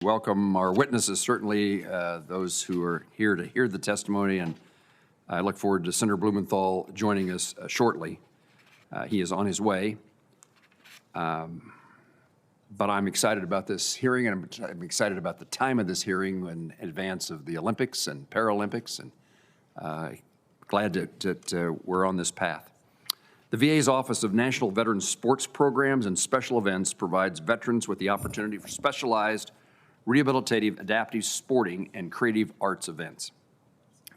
Welcome our witnesses, certainly those who are here to hear the testimony, and I look forward to Senator Blumenthal joining us shortly. He is on his way, but I'm excited about this hearing, and I'm excited about the time of this hearing in advance of the Olympics and Paralympics, and glad that we're on this path. The VA's Office of National Veterans Sports Programs and Special Events provides veterans with the opportunity for specialized rehabilitative, adaptive sporting, and creative arts events.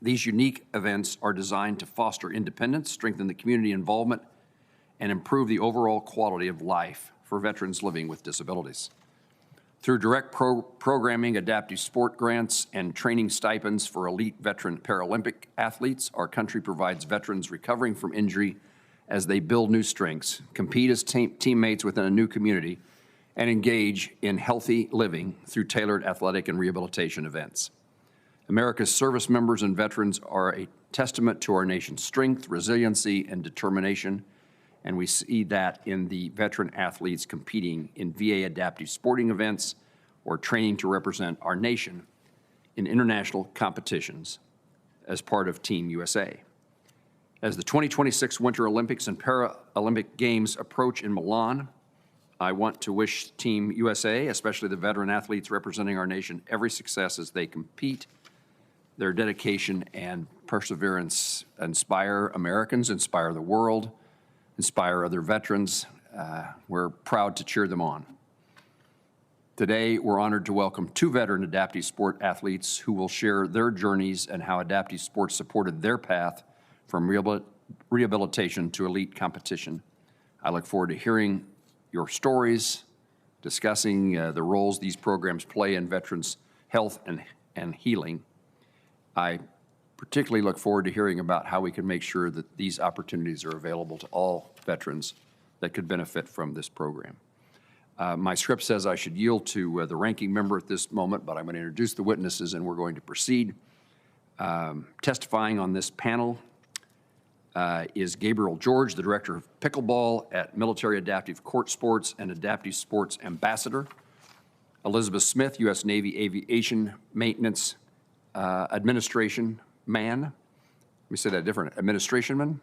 These unique events are designed to foster independence, strengthen the community involvement, and improve the overall quality of life for veterans living with disabilities. Through direct programming, adaptive sport grants, and training stipends for elite veteran Paralympic athletes, our country provides veterans recovering from injury as they build new strengths, compete as teammates within a new community, and engage in healthy living through tailored athletic and rehabilitation events. America's service members and veterans are a testament to our nation's strength, resiliency, and determination, and we see that in the veteran athletes competing in VA adaptive sporting events or training to represent our nation in international competitions as part of Team USA. As the 2026 Winter Olympics and Paralympic Games approach in Milan, I want to wish Team USA, especially the veteran athletes representing our nation, every success as they compete. Their dedication and perseverance inspire Americans, inspire the world, inspire other veterans. We're proud to cheer them on. Today, we're honored to welcome two veteran adaptive sport athletes who will share their journeys and how adaptive sports supported their path from rehabilitation to elite competition. I look forward to hearing your stories, discussing the roles these programs play in veterans' health and healing. I particularly look forward to hearing about how we can make sure that these opportunities are available to all veterans that could benefit from this program. My script says I should yield to the ranking member at this moment, but I'm going to introduce the witnesses and we're going to proceed. Testifying on this panel is Gabriel George, the Director of Pickleball at Military Adaptive Court Sports and Adaptive Sports Ambassador. Elizabeth Smith, U.S. Navy Aviation Maintenance Administration Man. Let me say that different. Administrationman,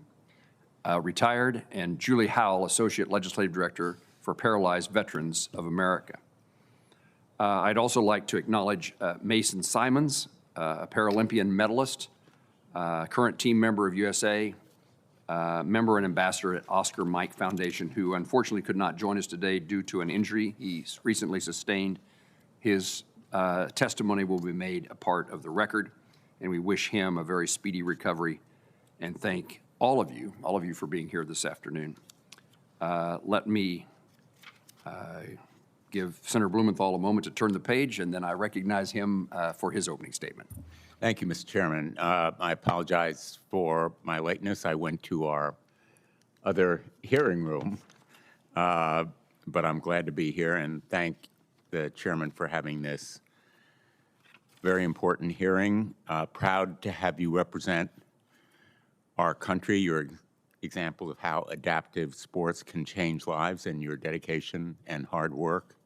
retired. And Julie Howell, Associate Legislative Director for Paralyzed Veterans of America. I'd also like to acknowledge Mason Simons, a Paralympian medalist, current team member of USA, member and ambassador at Oscar Mike Foundation, who unfortunately could not join us today due to an injury he's recently sustained. His testimony will be made a part of the record, and we wish him a very speedy recovery and thank all of you for being here this afternoon. Let me give Senator Blumenthal a moment to turn the page, and then I recognize him for his opening statement. Thank you, Mr. Chairman. I apologize for my lateness. I went to our other hearing room, but I'm glad to be here and thank the chairman for having this very important hearing. Proud to have you represent our country. Your example of how adaptive sports can change lives and your dedication and hard work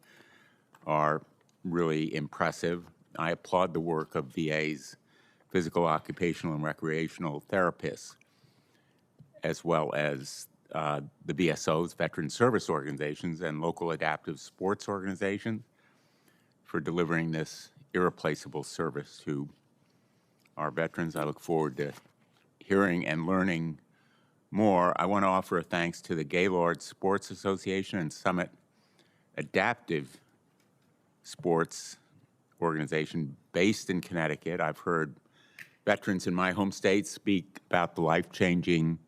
are really impressive. I applaud the work of VA's physical, occupational, and recreational therapists, as well as the VSOs, Veteran Service Organizations, and local adaptive sports organizations for delivering this irreplaceable service to our veterans. I look forward to hearing and learning more. I want to offer a thanks to the Gaylord Sports Association and Summit Adaptive Sports Organization based in Connecticut. I've heard veterans in my home state speak about the life-changing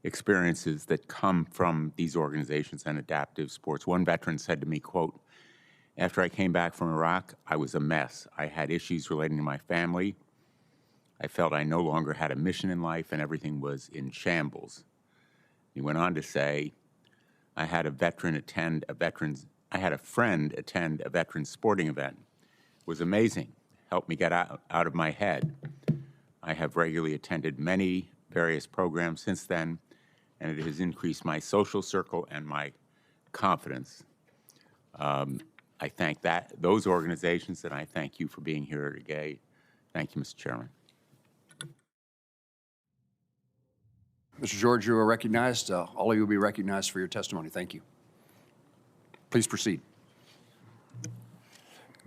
experiences that come from these organizations and adaptive sports. One veteran said to me, quote, "After I came back from Iraq, I was a mess. I had issues relating to my family. I felt I no longer had a mission in life and everything was in shambles." He went on to say, I had a friend attend a veteran's sporting event. It was amazing. Helped me get out of my head. I have regularly attended many various programs since then, and it has increased my social circle and my confidence. I thank those organizations, and I thank you for being here today. Thank you, Mr. Chairman. Mr. George, you are recognized. All of you will be recognized for your testimony. Thank you. Please proceed.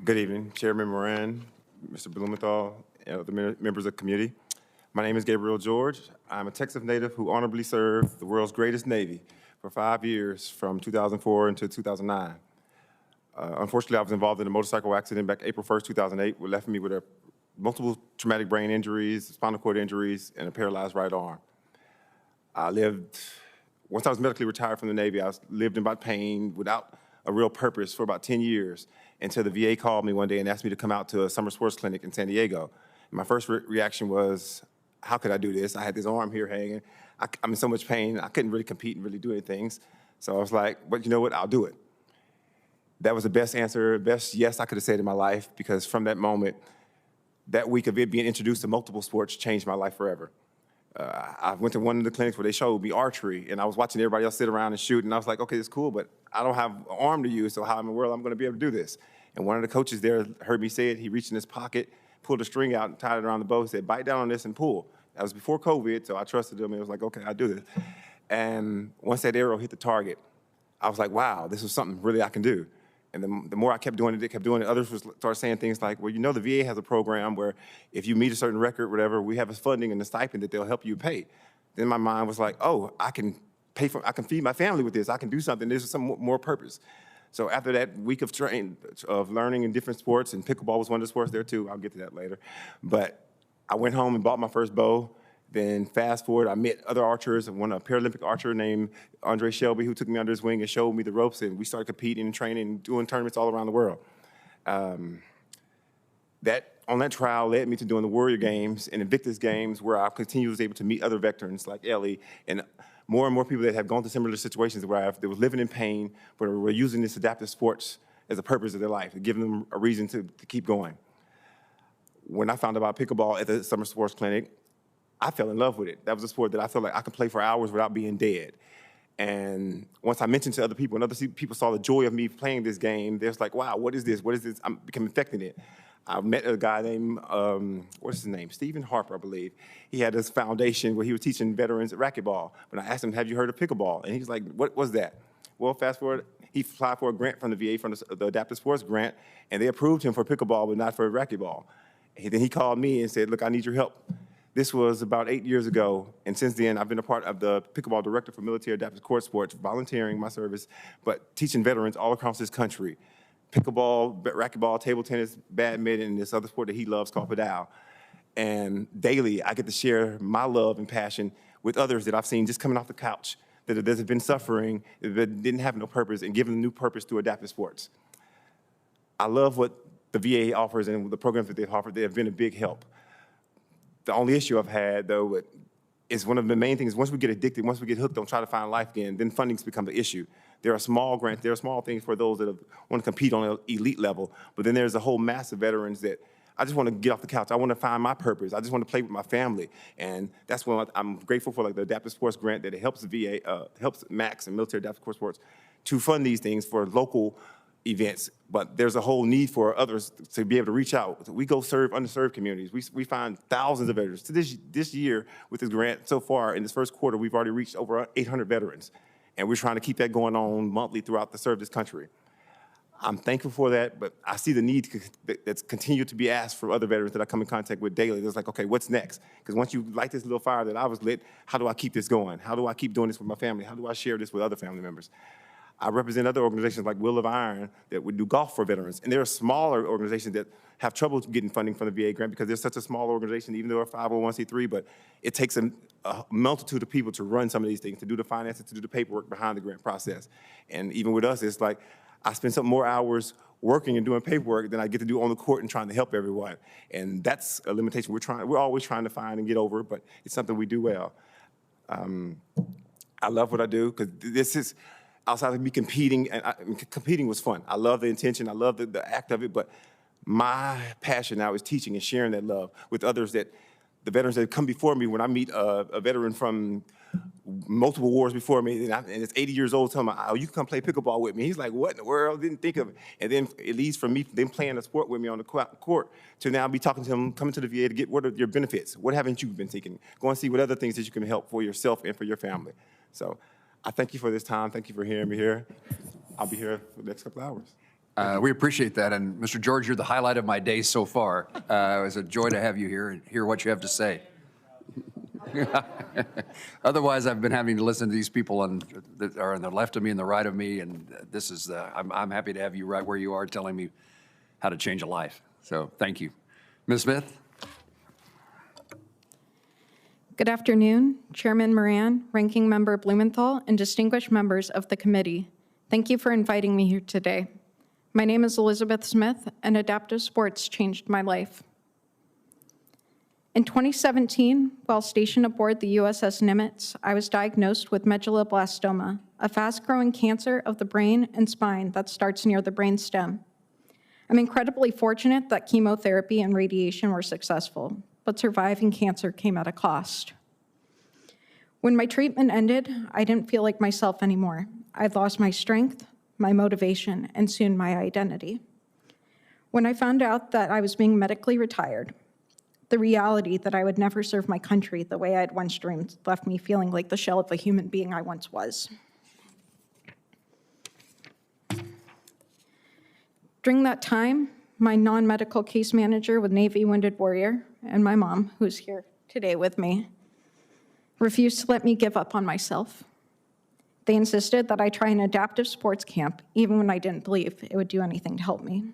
Good evening, Chairman Moran, Mr. Blumenthal, and other members of the committee. My name is Gabriel George. I'm a Texas native who honorably served the world's greatest Navy for 5 years from 2004 until 2009. Unfortunately, I was involved in a motorcycle accident back April 1st, 2008, which left me with multiple traumatic brain injuries, spinal cord injuries, and a paralyzed right arm. Once I was medically retired from the Navy, I lived in about pain without a real purpose for about 10 years until the VA called me one day and asked me to come out to a summer sports clinic in San Diego. And my first reaction was, how could I do this? I had this arm here hanging. I'm in so much pain, I couldn't really compete and really do anything. So I was like, but you know what, I'll do it. That was the best answer, best yes I could have said in my life, because from that moment, that week of it being introduced to multiple sports changed my life forever. I went to one of the clinics where they showed me archery, and I was watching everybody else sit around and shoot, and I was like, okay, it's cool, but I don't have an arm to use, so how in the world am I going to be able to do this? And one of the coaches there heard me say it. He reached in his pocket, pulled a string out, and tied it around the bow, said, bite down on this and pull. That was before COVID, so I trusted him, and I was like, okay, I'll do this. And once that arrow hit the target, I was like, wow, this is something really I can do. And the more I kept doing it, others would start saying things like, well, you know, the VA has a program where if you meet a certain record, whatever, we have a funding and a stipend that they'll help you pay. Then my mind was like, oh, I can feed my family with this. I can do something. There's some more purpose. So after that week of learning in different sports, and pickleball was one of the sports there too, I'll get to that later. But I went home and bought my first bow. Then fast forward, I met other archers, a Paralympic archer named Andre Shelby, who took me under his wing and showed me the ropes, and we started competing and training and doing tournaments all around the world. On that trial led me to doing the Warrior Games and Invictus Games, where I continually was able to meet other veterans like Ellie and more people that have gone through similar situations where they were living in pain, but were using this adaptive sports as a purpose of their life, giving them a reason to keep going. When I found out about pickleball at the summer sports clinic, I fell in love with it. That was a sport that I felt like I could play for hours without being dead. And once I mentioned to other people, and other people saw the joy of me playing this game, they're like, wow, what is this? What is this? I became infected in it. I met a guy named, what's his name? Stephen Harper, I believe. He had this foundation where he was teaching veterans racquetball. But I asked him, have you heard of pickleball? And he's like, what was that? Well, fast forward, he applied for a grant from the VA, from the Adaptive Sports Grant, and they approved him for pickleball, but not for racquetball. And then he called me and said, look, I need your help. This was about 8 years ago, and since then, I've been a part of the Pickleball Director for Military Adaptive Court Sports, volunteering my service, but teaching veterans all across this country. Pickleball, racquetball, table tennis, badminton, and this other sport that he loves called padel. And daily, I get to share my love and passion with others that I've seen just coming off the couch, that have been suffering, that didn't have no purpose, and giving them new purpose through adaptive sports. I love what the VA offers and the programs that they've offered. They have been a big help. The only issue I've had, though, is one of the main things, once we get addicted, once we get hooked on trying to find life again, then funding's become the issue. There are small grants, there are small things for those that want to compete on an elite level, but then there's a whole mass of veterans that I just want to get off the couch. I want to find my purpose. I just want to play with my family. And that's when I'm grateful for like the Adaptive Sports Grant that it helps VA, helps MAX and Military Adaptive Court Sports to fund these things for local events, but there's a whole need for others to be able to reach out. We go serve underserved communities. We find thousands of veterans. To this year, with this grant so far, in this first quarter, we've already reached over 800 veterans, and we're trying to keep that going on monthly throughout the serve this country. I'm thankful for that, but I see the need that's continued to be asked for other veterans that I come in contact with daily. It's like, okay, what's next? Because once you light this little fire that I was lit, how do I keep this going? How do I keep doing this with my family? How do I share this with other family members? I represent other organizations like Will of Iron that would do golf for veterans. And there are smaller organizations that have trouble getting funding from the VA grant because they're such a small organization, even though they're 501c3, but it takes a multitude of people to run some of these things, to do the finances, to do the paperwork behind the grant process. And even with us, it's like I spend some more hours working and doing paperwork than I get to do on the court and trying to help everyone. And that's a limitation we're always trying to find and get over, but it's something we do well. I love what I do because this is, outside of me competing, and competing was fun. I love the intention, I love the act of it, but my passion now is teaching and sharing that love with others that the veterans that come before me, when I meet a veteran from multiple wars before me, and it's 80 years old, telling me, oh, you can come play pickleball with me. He's like, what in the world? Didn't think of it. And then it leads from me, them playing a sport with me on the court, to now be talking to him, coming to the VA to get what are your benefits? What haven't you been thinking? Go and see what other things that you can help for yourself and for your family. So I thank you for this time. Thank you for hearing me here. I'll be here for the next couple of hours. We appreciate that. And Mr. George, you're the highlight of my day so far. It was a joy to have you here and hear what you have to say. Otherwise, I've been having to listen to these people that are on the left of me and the right of me, and this is I'm happy to have you right where you are telling me how to change a life. So thank you. Ms. Smith? Good afternoon, Chairman Moran, Ranking Member Blumenthal, and distinguished members of the committee. Thank you for inviting me here today. My name is Elizabeth Smith, and adaptive sports changed my life. In 2017, while stationed aboard the USS Nimitz, I was diagnosed with medulloblastoma, a fast-growing cancer of the brain and spine that starts near the brainstem. I'm incredibly fortunate that chemotherapy and radiation were successful, but surviving cancer came at a cost. When my treatment ended, I didn't feel like myself anymore. I'd lost my strength, my motivation, and soon my identity. When I found out that I was being medically retired, the reality that I would never serve my country the way I had once dreamed left me feeling like the shell of the human being I once was. During that time, my non-medical case manager with Navy Wounded Warrior and my mom, who's here today with me, refused to let me give up on myself. They insisted that I try an adaptive sports camp, even when I didn't believe it would do anything to help me.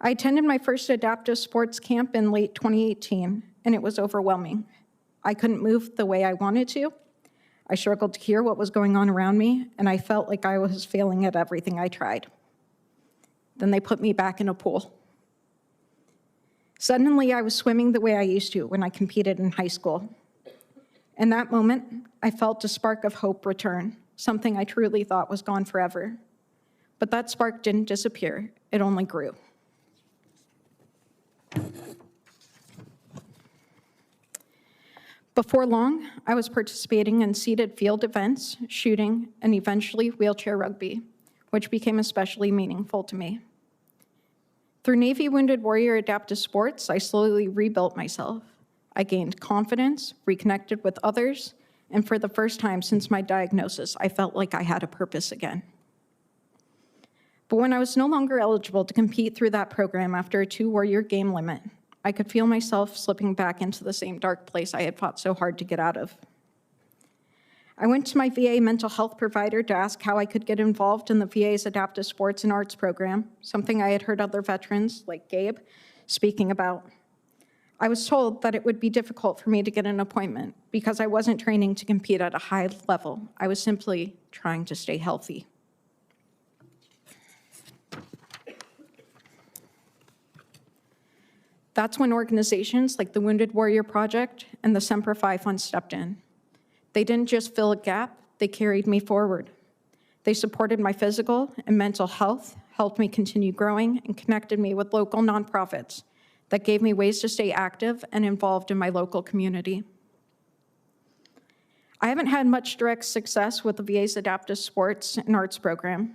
I attended my first adaptive sports camp in late 2018, and it was overwhelming. I couldn't move the way I wanted to. I struggled to hear what was going on around me, and I felt like I was failing at everything I tried. Then they put me back in a pool. Suddenly, I was swimming the way I used to when I competed in high school. In that moment, I felt a spark of hope return, something I truly thought was gone forever. But that spark didn't disappear, it only grew. Before long, I was participating in seated field events, shooting, and eventually wheelchair rugby, which became especially meaningful to me. Through Navy Wounded Warrior Adaptive Sports, I slowly rebuilt myself. I gained confidence, reconnected with others, and for the first time since my diagnosis, I felt like I had a purpose again. But when I was no longer eligible to compete through that program after a 2-warrior game limit, I could feel myself slipping back into the same dark place I had fought so hard to get out of. I went to my VA mental health provider to ask how I could get involved in the VA's adaptive sports and arts program, something I had heard other veterans, like Gabe, speaking about. I was told that it would be difficult for me to get an appointment because I wasn't training to compete at a high level. I was simply trying to stay healthy. That's when organizations like the Wounded Warrior Project and the Semper Fi Fund stepped in. They didn't just fill a gap, they carried me forward. They supported my physical and mental health, helped me continue growing, and connected me with local nonprofits that gave me ways to stay active and involved in my local community. I haven't had much direct success with the VA's adaptive sports and arts program,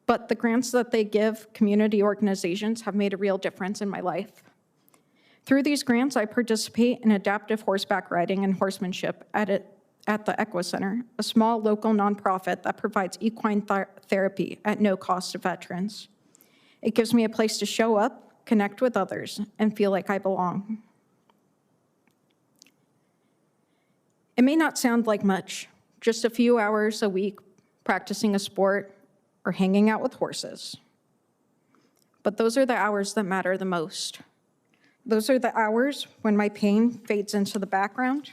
but the grants that they give community organizations have made a real difference in my life. Through these grants, I participate in adaptive horseback riding and horsemanship at the Equa Center, a small local nonprofit that provides equine therapy at no cost to veterans. It gives me a place to show up, connect with others, and feel like I belong. It may not sound like much, just a few hours a week practicing a sport or hanging out with horses. But those are the hours that matter the most. Those are the hours when my pain fades into the background,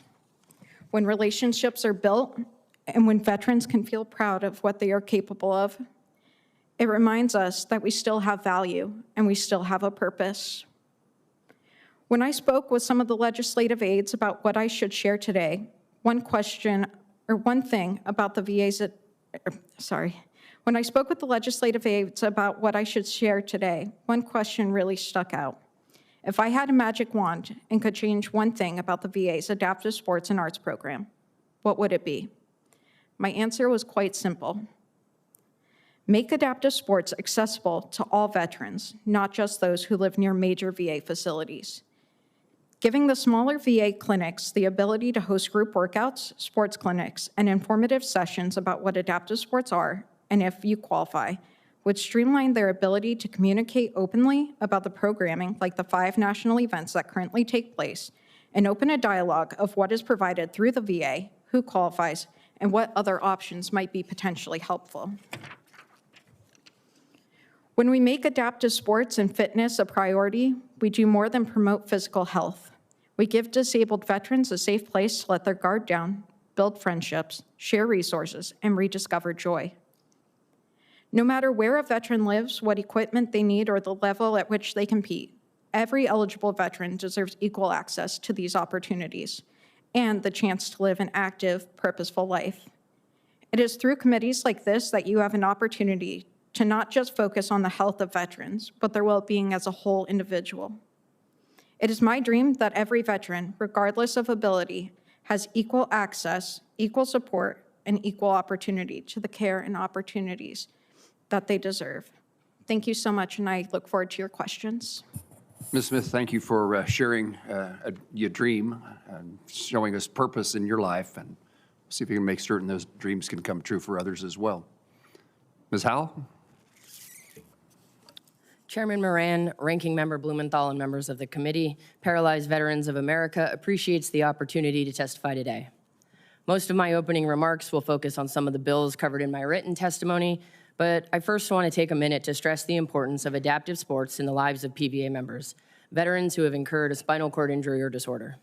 when relationships are built, and when veterans can feel proud of what they are capable of. It reminds us that we still have value and we still have a purpose. When I spoke with some of the legislative aides about what I should share today, when I spoke with the legislative aides about what I should share today, one question really stuck out. If I had a magic wand and could change one thing about the VA's adaptive sports and arts program, what would it be? My answer was quite simple. Make adaptive sports accessible to all veterans, not just those who live near major VA facilities. Giving the smaller VA clinics the ability to host group workouts, sports clinics, and informative sessions about what adaptive sports are, and if you qualify, would streamline their ability to communicate openly about the programming, like the 5 national events that currently take place, and open a dialogue of what is provided through the VA, who qualifies, and what other options might be potentially helpful. When we make adaptive sports and fitness a priority, we do more than promote physical health. We give disabled veterans a safe place to let their guard down, build friendships, share resources, and rediscover joy. No matter where a veteran lives, what equipment they need, or the level at which they compete, every eligible veteran deserves equal access to these opportunities and the chance to live an active, purposeful life. It is through committees like this that you have an opportunity to not just focus on the health of veterans, but their well-being as a whole individual. It is my dream that every veteran, regardless of ability, has equal access, equal support, and equal opportunity to the care and opportunities that they deserve. Thank you so much, and I look forward to your questions. Ms. Smith, thank you for sharing your dream and showing us purpose in your life, and see if you can make certain those dreams can come true for others as well. Ms. Howell? Chairman Moran, Ranking Member Blumenthal, and members of the committee, Paralyzed Veterans of America appreciates the opportunity to testify today. Most of my opening remarks will focus on some of the bills covered in my written testimony, but I first want to take a minute to stress the importance of adaptive sports in the lives of PVA members, veterans who have incurred a spinal cord injury or disorder.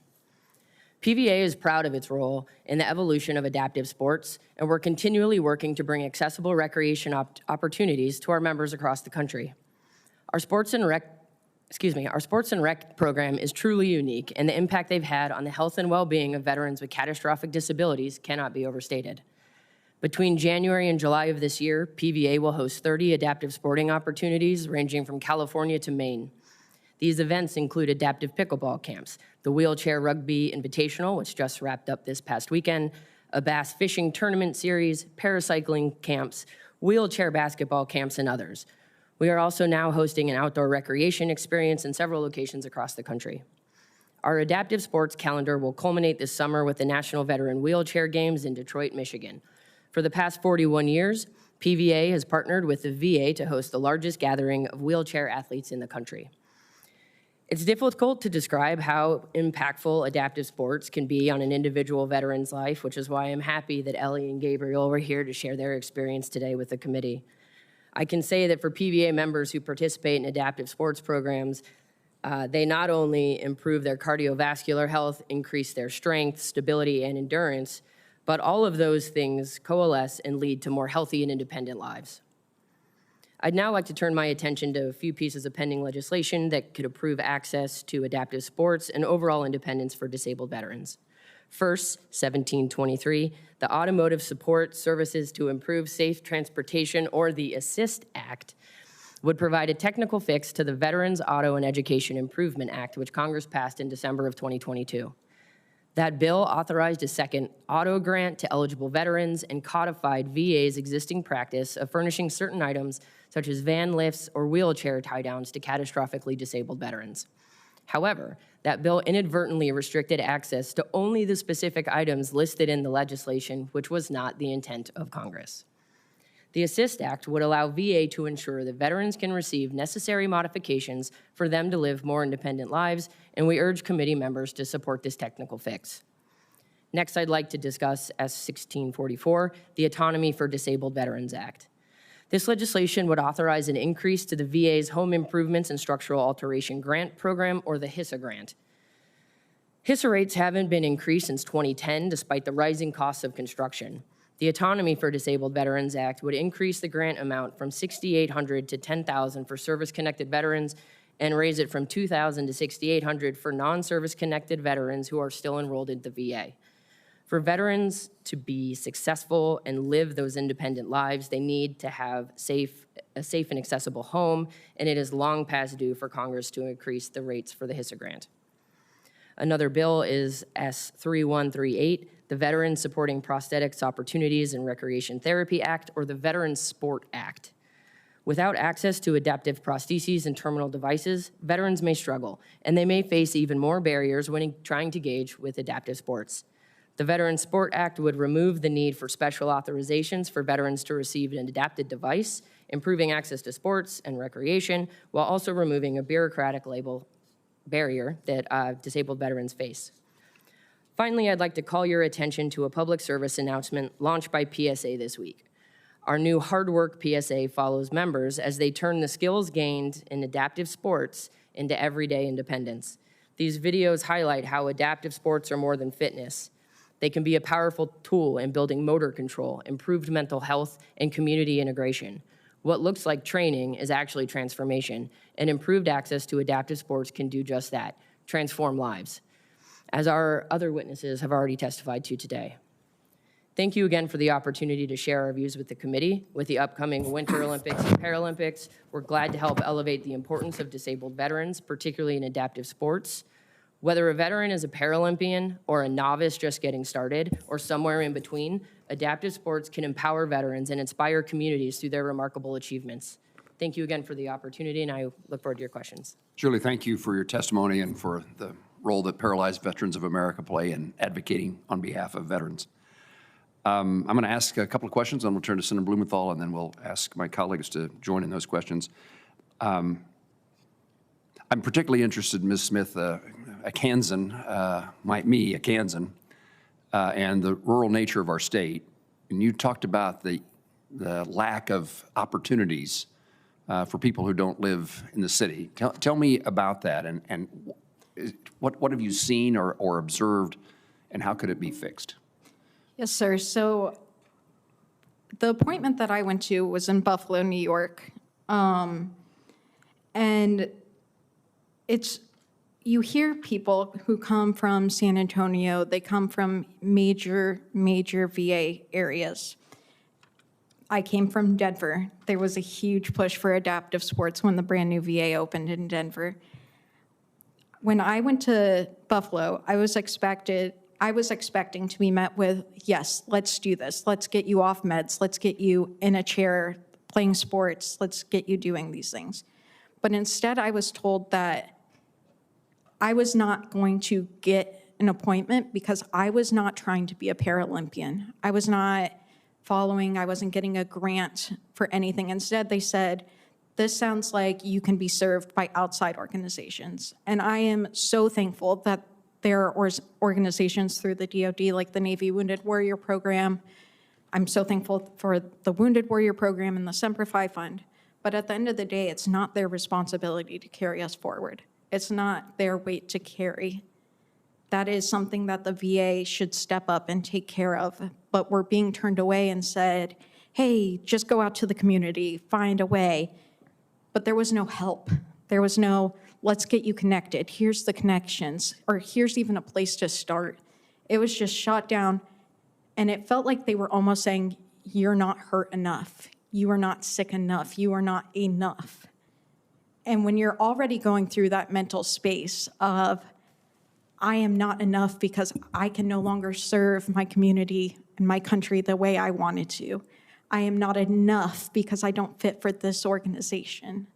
PVA is proud of its role in the evolution of adaptive sports, and we're continually working to bring accessible recreation opportunities to our members across the country. Our sports and rec program is truly unique, and the impact they've had on the health and well-being of veterans with catastrophic disabilities cannot be overstated. Between January and July of this year, PVA will host 30 adaptive sporting opportunities ranging from California to Maine. These events include adaptive pickleball camps, the Wheelchair Rugby Invitational, which just wrapped up this past weekend, a bass fishing tournament series, paracycling camps, wheelchair basketball camps, and others. We are also now hosting an outdoor recreation experience in several locations across the country. Our adaptive sports calendar will culminate this summer with the National Veteran Wheelchair Games in Detroit, Michigan. For the past 41 years, PVA has partnered with the VA to host the largest gathering of wheelchair athletes in the country. It's difficult to describe how impactful adaptive sports can be on an individual veteran's life, which is why I'm happy that Ellie and Gabriel were here to share their experience today with the committee. I can say that for PVA members who participate in adaptive sports programs, they not only improve their cardiovascular health, increase their strength, stability, and endurance, but all of those things coalesce and lead to more healthy and independent lives. I'd now like to turn my attention to a few pieces of pending legislation that could improve access to adaptive sports and overall independence for disabled veterans. First, 1723, the Automotive Support Services to Improve Safe Transportation, or the ASSIST Act, would provide a technical fix to the Veterans Auto and Education Improvement Act, which Congress passed in December of 2022. That bill authorized a second auto grant to eligible veterans and codified VA's existing practice of furnishing certain items such as van lifts or wheelchair tie-downs to catastrophically disabled veterans. However, that bill inadvertently restricted access to only the specific items listed in the legislation, which was not the intent of Congress. The ASSIST Act would allow VA to ensure that veterans can receive necessary modifications for them to live more independent lives, and we urge committee members to support this technical fix. Next, I'd like to discuss S1644, the Autonomy for Disabled Veterans Act. This legislation would authorize an increase to the VA's Home Improvements and Structural Alteration Grant Program, or the HISA grant. HISA rates haven't been increased since 2010, despite the rising costs of construction. The Autonomy for Disabled Veterans Act would increase the grant amount from $6,800 to $10,000 for service-connected veterans and raise it from $2,000 to $6,800 for non-service-connected veterans who are still enrolled in the VA. For veterans to be successful and live those independent lives, they need to have a safe and accessible home, and it is long past due for Congress to increase the rates for the HISA grant. Another bill is S3138, the Veterans Supporting Prosthetics Opportunities and Recreation Therapy Act, or the Veterans Sport Act. Without access to adaptive prostheses and terminal devices, veterans may struggle, and they may face even more barriers when trying to engage with adaptive sports. The Veterans Sport Act would remove the need for special authorizations for veterans to receive an adapted device, improving access to sports and recreation, while also removing a bureaucratic barrier that disabled veterans face. Finally, I'd like to call your attention to a public service announcement launched by PSA this week. Our new Hard Work PSA follows members as they turn the skills gained in adaptive sports into everyday independence. These videos highlight how adaptive sports are more than fitness. They can be a powerful tool in building motor control, improved mental health, and community integration. What looks like training is actually transformation, and improved access to adaptive sports can do just that, transform lives, as our other witnesses have already testified to today. Thank you again for the opportunity to share our views with the committee. With the upcoming Winter Olympics and Paralympics, we're glad to help elevate the importance of disabled veterans, particularly in adaptive sports. Whether a veteran is a Paralympian or a novice just getting started or somewhere in between, adaptive sports can empower veterans and inspire communities through their remarkable achievements. Thank you again for the opportunity, and I look forward to your questions. Julie, thank you for your testimony and for the role that Paralyzed Veterans of America play in advocating on behalf of veterans. I'm going to ask a couple of questions, and we'll turn to Senator Blumenthal, and then we'll ask my colleagues to join in those questions. I'm particularly interested, Ms. Smith, a Kansan, a Kansan, and the rural nature of our state. And you talked about the lack of opportunities for people who don't live in the city. Tell me about that, and what have you seen or observed, and how could it be fixed? Yes, sir. So the appointment that I went to was in Buffalo, New York. And you hear people who come from San Antonio, they come from major VA areas. I came from Denver. There was a huge push for adaptive sports when the brand new VA opened in Denver. When I went to Buffalo, I was expecting to be met with, yes, let's do this. Let's get you off meds. Let's get you in a chair playing sports. Let's get you doing these things. But instead, I was told that I was not going to get an appointment because I was not trying to be a Paralympian. I was not I wasn't getting a grant for anything. Instead, they said, this sounds like you can be served by outside organizations. And I am so thankful that there are organizations through the DoD like the Navy Wounded Warrior Program. I'm so thankful for the Wounded Warrior Program and the Semper Fi Fund. But at the end of the day, it's not their responsibility to carry us forward. It's not their weight to carry. That is something that the VA should step up and take care of. But we're being turned away and said, hey, just go out to the community, find a way. But there was no help. There was no, let's get you connected. Here's the connections, or here's even a place to start. It was just shot down, and it felt like they were almost saying, you're not hurt enough. You are not sick enough. You are not enough. And when you're already going through that mental space of, I am not enough because I can no longer serve my community and my country the way I wanted to. I am not enough because I don't fit for this organization.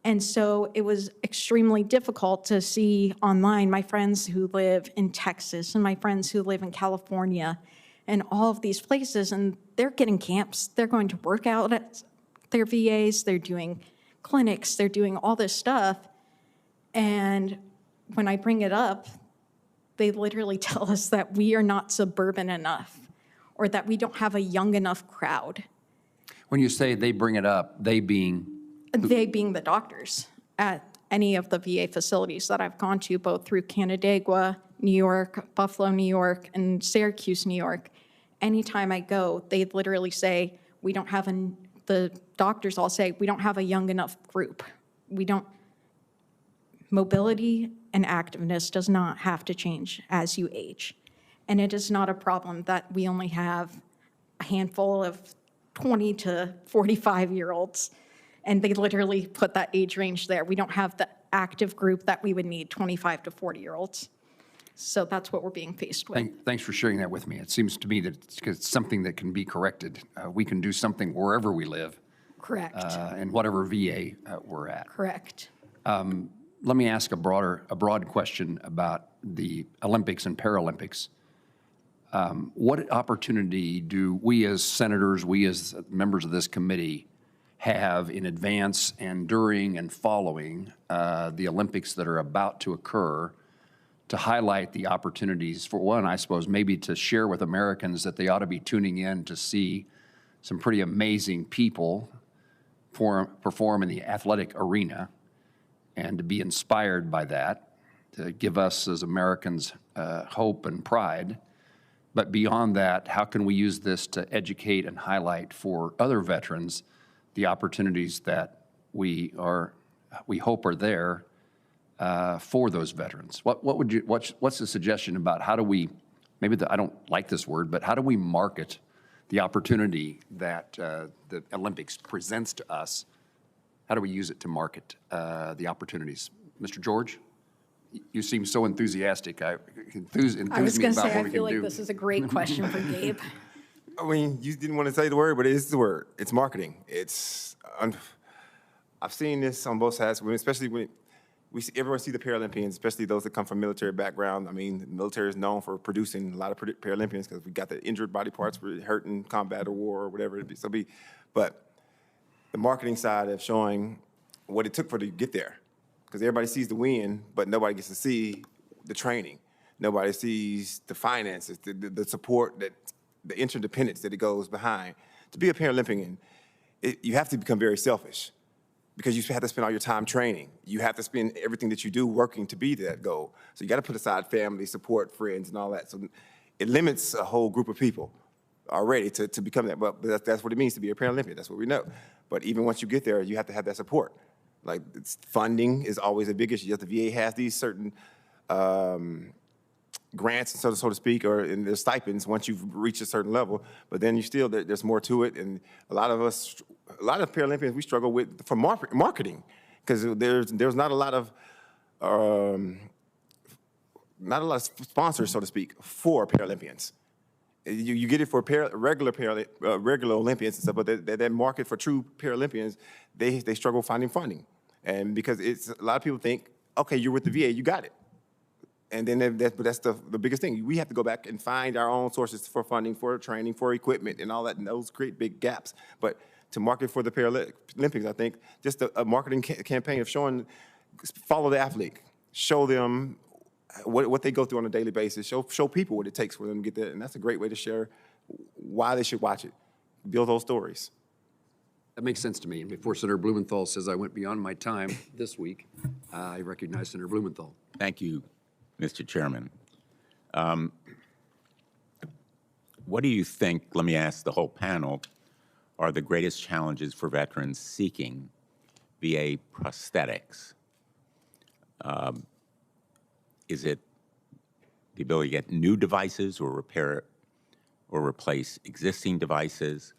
And so it was extremely difficult to see online my friends who live in Texas and my friends who live in California and all of these places, and they're getting camps. They're going to work out at their VAs. They're doing clinics. They're doing all this stuff. And when I bring it up, they literally tell us that we are not suburban enough or that we don't have a young enough crowd. When you say they bring it up, they being? They being the doctors at any of the VA facilities that I've gone to, both through Canandaigua, New York, Buffalo, New York, and Syracuse, New York. Anytime I go, they literally say, we don't have the doctors all say, we don't have a young enough group. Mobility and activeness does not have to change as you age. And it is not a problem that we only have a handful of 20 to 45-year-olds, and they literally put that age range there. We don't have the active group that we would need, 25 to 40-year-olds. So that's what we're being faced with. Thanks for sharing that with me. It seems to me that it's something that can be corrected. We can do something wherever we live. Correct. And whatever VA we're at. Correct. Let me ask a broad question about the Olympics and Paralympics. What opportunity do we as senators, we as members of this committee, have in advance and during and following the Olympics that are about to occur to highlight the opportunities for one, I suppose, maybe to share with Americans that they ought to be tuning in to see some pretty amazing people perform in the athletic arena, and to be inspired by that, to give us as Americans hope and pride. But beyond that, how can we use this to educate and highlight for other veterans the opportunities that we hope are there for those veterans? What's the suggestion about how do we, I don't like this word, but how do we market the opportunity that the Olympics presents to us? How do we use it to market the opportunities? Mr. George, you seem so enthusiastic. Enthuse me about what we can do. I was going to say, I feel like this is a great question for Gabe. I mean, you didn't want to say the word, but it is the word. It's marketing. I've seen this on both sides, especially when everyone see the Paralympians, especially those that come from military background. I mean, the military is known for producing a lot of Paralympians because we got the injured body parts for hurt in combat or war or whatever it be. But the marketing side of showing what it took for to get there, because everybody sees the win, but nobody gets to see the training. Nobody sees the finances, the support, the interdependence that it goes behind. To be a Paralympian, you have to become very selfish, because you have to spend all your time training. You have to spend everything that you do working to be that goal. So you got to put aside family, support, friends, and all that. So it limits a whole group of people already to become that. But that's what it means to be a Paralympian. That's what we know. But even once you get there, you have to have that support. Like, funding is always a big issue. The VA has these certain grants, so to speak, or in their stipends once you've reached a certain level. But then there's more to it. And a lot of Paralympians, we struggle with for marketing, because there's not a lot of sponsors, so to speak, for Paralympians. You get it for regular Olympians and stuff, but that market for true Paralympians, they struggle finding funding. And because a lot of people think, okay, you're with the VA, you got it. And then that's the biggest thing. We have to go back and find our own sources for funding, for training, for equipment, and all that, and those create big gaps. But to market for the Paralympics, I think just a marketing campaign of follow the athlete, show them what they go through on a daily basis, show people what it takes for them to get there, and that's a great way to share why they should watch it, build those stories. That makes sense to me. And before Senator Blumenthal says I went beyond my time this week, I recognize Senator Blumenthal. Thank you, Mr. Chairman. What do you think, let me ask the whole panel, are the greatest challenges for veterans seeking VA prosthetics? Is it the ability to get new devices or repair or replace existing devices?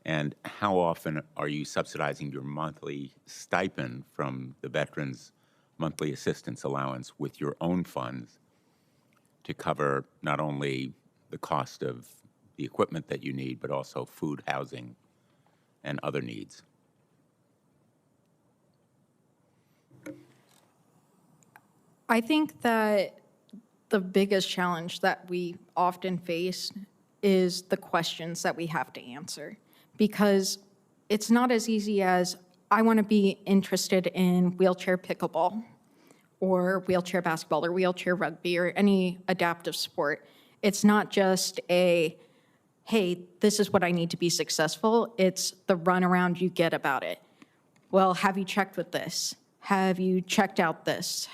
And how often are you subsidizing your monthly stipend from the veterans' monthly assistance allowance with your own funds to cover not only the cost of the equipment that you need, but also food, housing, and other needs? I think that the biggest challenge that we often face is the questions that we have to answer, because it's not as easy as, I want to be interested in wheelchair pickleball or wheelchair basketball or wheelchair rugby or any adaptive sport. It's not just hey, this is what I need to be successful. It's the runaround you get about it. Well, have you checked with this? Have you checked out this?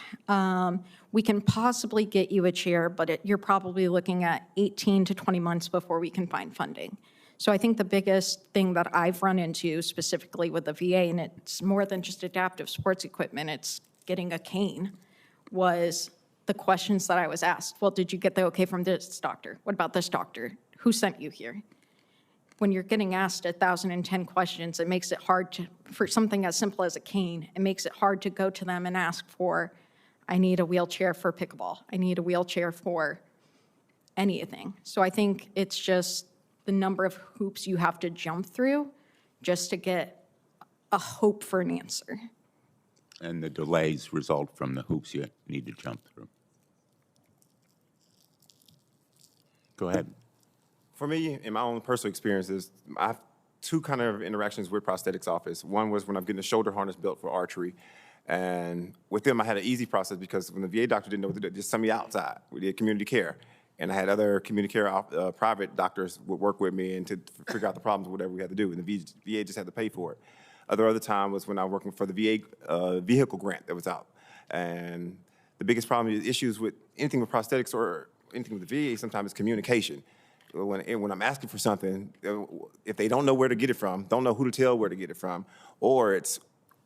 We can possibly get you a chair, but you're probably looking at 18 to 20 months before we can find funding. So I think the biggest thing that I've run into specifically with the VA, and it's more than just adaptive sports equipment, it's getting a cane, was the questions that I was asked. Well, did you get the okay from this doctor? What about this doctor? Who sent you here? When you're getting asked 1,010 questions, it makes it hard to, for something as simple as a cane, it makes it hard to go to them and ask for, I need a wheelchair for pickleball. I need a wheelchair for anything. So I think it's just the number of hoops you have to jump through just to get a hope for an answer. And the delays result from the hoops you need to jump through. Go ahead. For me, in my own personal experiences, I have two kind of interactions with prosthetics office. One was when I'm getting a shoulder harness built for archery. And with them, I had an easy process because when the VA doctor didn't know what to do, just send me outside. We did community care. And I had other community care private doctors would work with me and to figure out the problems, whatever we had to do. And the VA just had to pay for it. Other time was when I was working for the VA vehicle grant that was out. And the biggest problem is issues with anything with prosthetics or anything with the VA sometimes is communication. When I'm asking for something, if they don't know where to get it from, don't know who to tell where to get it from, or it's,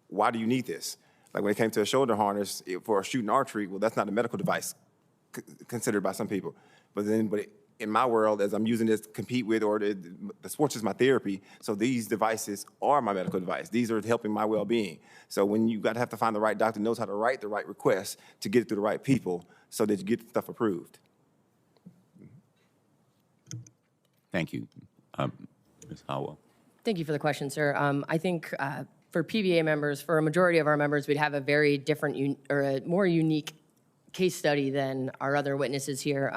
why do you need this? Like when it came to a shoulder harness for shooting archery, well, that's not a medical device considered by some people. But in my world, as I'm using this to compete with, or the sports is my therapy, so these devices are my medical device. These are helping my well-being. So when you have to find the right doctor who knows how to write the right request to get it to the right people so that you get stuff approved. Thank you. Ms. Howell. Thank you for the question, sir. I think for PVA members, for a majority of our members, we'd have a very different or a more unique case study than our other witnesses here.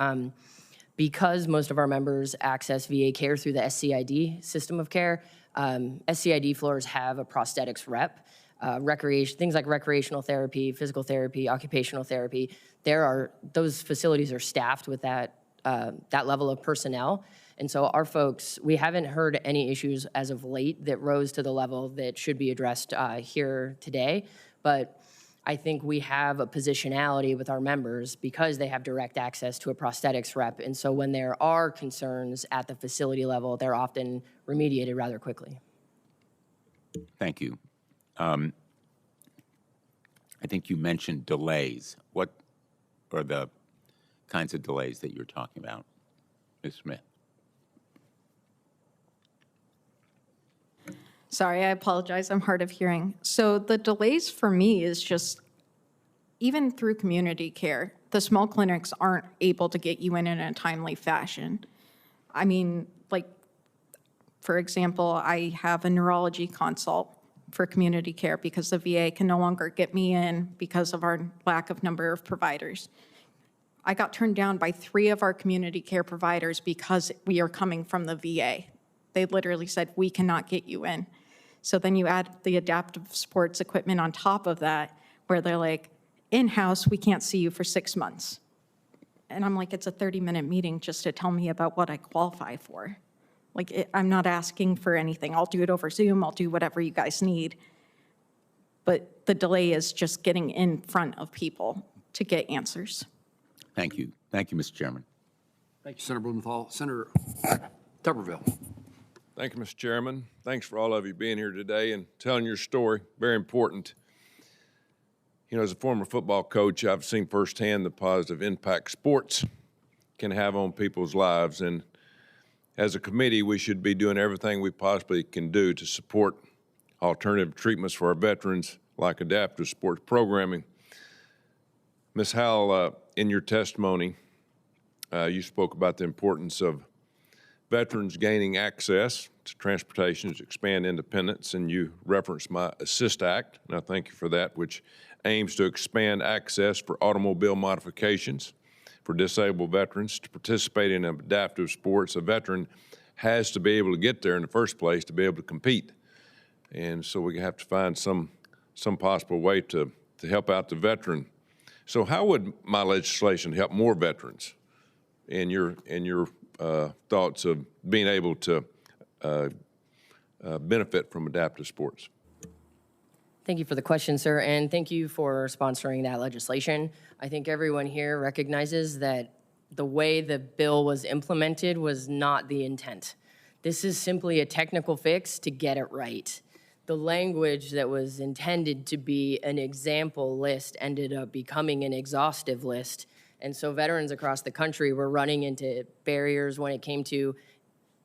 Because most of our members access VA care through the SCID system of care, SCID floors have a prosthetics rep. Things like recreational therapy, physical therapy, occupational therapy, those facilities are staffed with that level of personnel. And so our folks, we haven't heard any issues as of late that rose to the level that should be addressed here today. But I think we have a positionality with our members because they have direct access to a prosthetics rep. And so when there are concerns at the facility level, they're often remediated rather quickly. Thank you. I think you mentioned delays. What are the kinds of delays that you're talking about? Ms. Smith. Sorry, I apologize. I'm hard of hearing. So the delays for me is just, even through community care, the small clinics aren't able to get you in a timely fashion. I mean, like, for example, I have a neurology consult for community care because the VA can no longer get me in because of our lack of number of providers. I got turned down by 3 of our community care providers because we are coming from the VA. They literally said, we cannot get you in. So then you add the adaptive sports equipment on top of that, where they're like, in-house, we can't see you for 6 months. And I'm like, it's a 30-minute meeting just to tell me about what I qualify for. Like, I'm not asking for anything. I'll do it over Zoom. I'll do whatever you guys need. But the delay is just getting in front of people to get answers. Thank you. Thank you, Mr. Chairman. Thank you, Senator Blumenthal. Senator Tuberville. Thank you, Mr. Chairman. Thanks for all of you being here today and telling your story. Very important. You know, as a former football coach, I've seen firsthand the positive impact sports can have on people's lives. And as a committee, we should be doing everything we possibly can do to support alternative treatments for our veterans, like adaptive sports programming. Ms. Howell, in your testimony, you spoke about the importance of veterans gaining access to transportation to expand independence, and you referenced my ASSIST Act, and I thank you for that, which aims to expand access for automobile modifications for disabled veterans to participate in adaptive sports. A veteran has to be able to get there in the first place to be able to compete. And so we have to find some possible way to help out the veteran. So how would my legislation help more veterans in your thoughts of being able to benefit from adaptive sports? Thank you for the question, sir, and thank you for sponsoring that legislation. I think everyone here recognizes that the way the bill was implemented was not the intent. This is simply a technical fix to get it right. the language that was intended to be an example list ended up becoming an exhaustive list. And so veterans across the country were running into barriers when it came to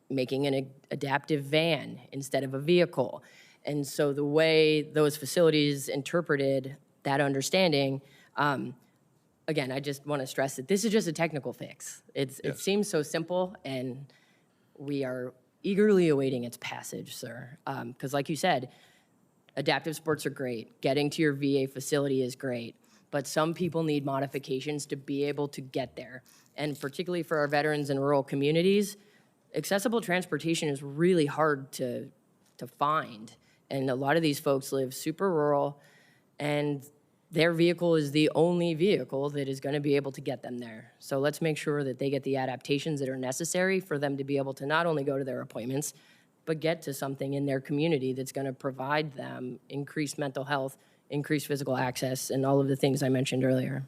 making an adaptive van instead of a vehicle. And so the way those facilities interpreted that understanding, again, I just want to stress that this is just a technical fix. It seems so simple, and we are eagerly awaiting its passage, sir. Because like you said, adaptive sports are great. Getting to your VA facility is great. But some people need modifications to be able to get there. And particularly for our veterans in rural communities, accessible transportation is really hard to find. And a lot of these folks live super rural, and their vehicle is the only vehicle that is going to be able to get them there. So let's make sure that they get the adaptations that are necessary for them to be able to not only go to their appointments, but get to something in their community that's going to provide them increased mental health, increased physical access, and all of the things I mentioned earlier.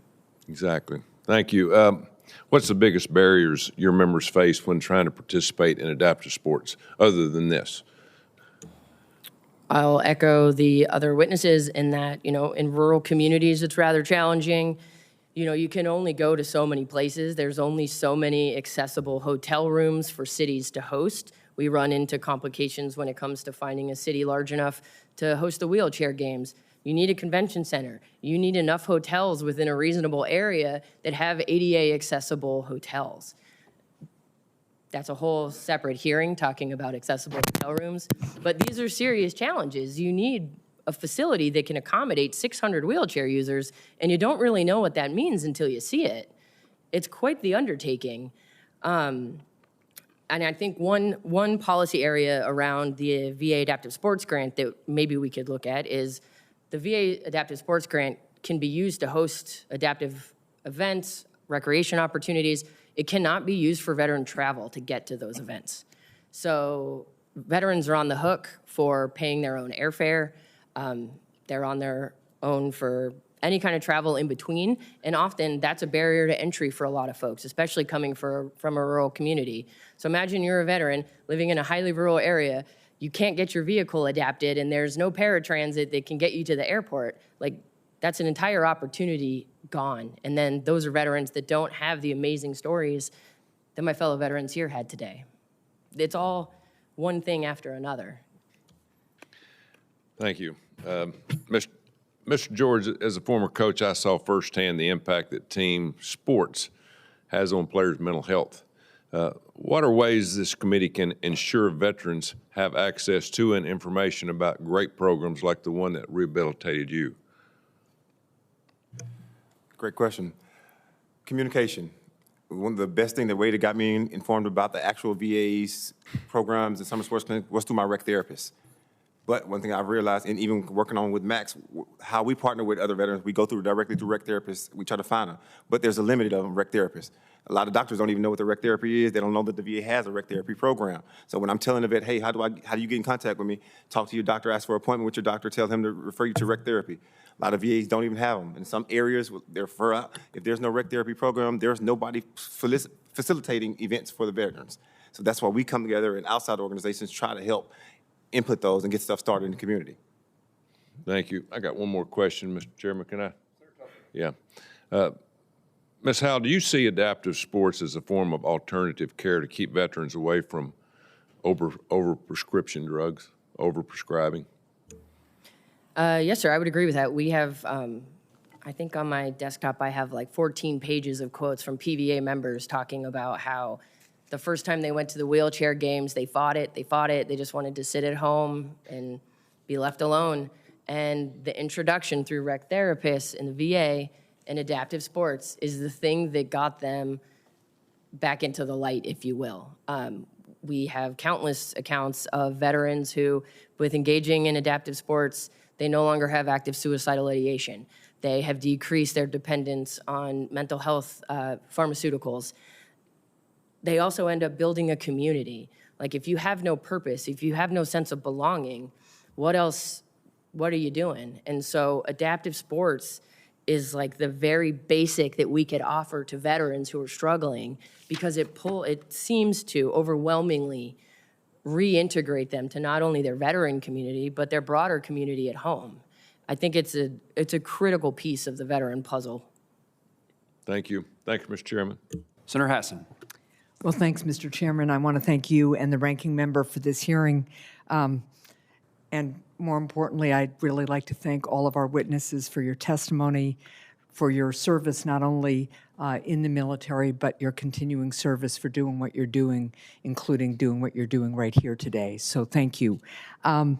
Exactly. Thank you. What's the biggest barriers your members face when trying to participate in adaptive sports, other than this? I'll echo the other witnesses in that, in rural communities, it's rather challenging. You can only go to so many places. There's only so many accessible hotel rooms for cities to host. We run into complications when it comes to finding a city large enough to host the wheelchair games. You need a convention center. You need enough hotels within a reasonable area that have ADA accessible hotels. That's a whole separate hearing talking about accessible hotel rooms. But these are serious challenges. You need a facility that can accommodate 600 wheelchair users, and you don't really know what that means until you see it. It's quite the undertaking. And I think one policy area around the VA Adaptive Sports Grant that maybe we could look at is the VA Adaptive Sports Grant can be used to host adaptive events, recreation opportunities. It cannot be used for veteran travel to get to those events. So veterans are on the hook for paying their own airfare. They're on their own for any kind of travel in between, and often that's a barrier to entry for a lot of folks, especially coming from a rural community. So imagine you're a veteran living in a highly rural area, you can't get your vehicle adapted, and there's no paratransit that can get you to the airport. Like, that's an entire opportunity gone. And then those are veterans that don't have the amazing stories that my fellow veterans here had today. It's all one thing after another. Thank you. Mr. George, as a former coach, I saw firsthand the impact that team sports has on players' mental health. What are ways this committee can ensure veterans have access to and information about great programs like the one that rehabilitated you? Great question. Communication. One of the best things, the way that got me informed about the actual VA's programs and summer sports clinic was through my rec therapist. But one thing I've realized, and even working on with Max, how we partner with other veterans, we go directly through rec therapists, we try to find them. But there's a limit of rec therapists. A lot of doctors don't even know what the rec therapy is. They don't know that the VA has a rec therapy program. So when I'm telling the vet, hey, how do you get in contact with me? Talk to your doctor, ask for an appointment with your doctor, tell him to refer you to rec therapy. A lot of VAs don't even have them. In some areas, they're refer out. If there's no rec therapy program, there's nobody facilitating events for the veterans. So that's why we come together and outside organizations try to help input those and get stuff started in the community. Thank you. I got one more question, Mr. Chairman. Can I? Yeah. Ms. Howell, do you see adaptive sports as a form of alternative care to keep veterans away from over-prescription drugs, over-prescribing? Yes, sir, I would agree with that. We have, I think on my desktop, I have like 14 pages of quotes from PVA members talking about how the first time they went to the wheelchair games, they fought it, they just wanted to sit at home and be left alone. And the introduction through rec therapists in the VA and adaptive sports is the thing that got them back into the light, if you will. We have countless accounts of veterans who, with engaging in adaptive sports, they no longer have active suicidal ideation. They have decreased their dependence on mental health pharmaceuticals. They also end up building a community. Like, if you have no purpose, if you have no sense of belonging, what are you doing? And so adaptive sports is like the very basic that we could offer to veterans who are struggling, because it seems to overwhelmingly reintegrate them to not only their veteran community, but their broader community at home. I think it's a critical piece of the veteran puzzle. Thank you. Thank you, Mr. Chairman. Senator Hassan. Well, thanks, Mr. Chairman. I want to thank you and the ranking member for this hearing. And more importantly, I'd really like to thank all of our witnesses for your testimony, for your service not only in the military, but your continuing service for doing what you're doing, including doing what you're doing right here today. So thank you. I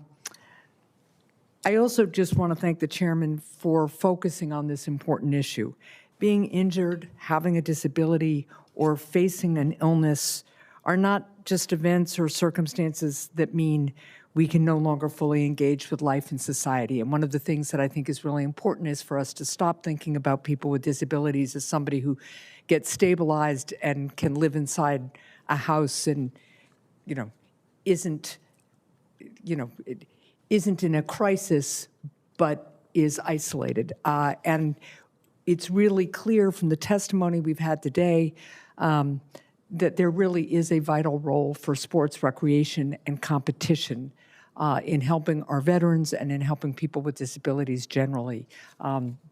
also just want to thank the chairman for focusing on this important issue. Being injured, having a disability, or facing an illness are not just events or circumstances that mean we can no longer fully engage with life in society. And one of the things that I think is really important is for us to stop thinking about people with disabilities as somebody who gets stabilized and can live inside a house and, isn't in a crisis, but is isolated. And it's really clear from the testimony we've had today that there really is a vital role for sports, recreation, and competition in helping our veterans and in helping people with disabilities generally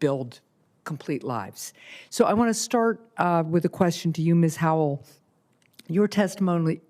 build complete lives. So I want to start with a question to you, Ms. Howell. Your testimony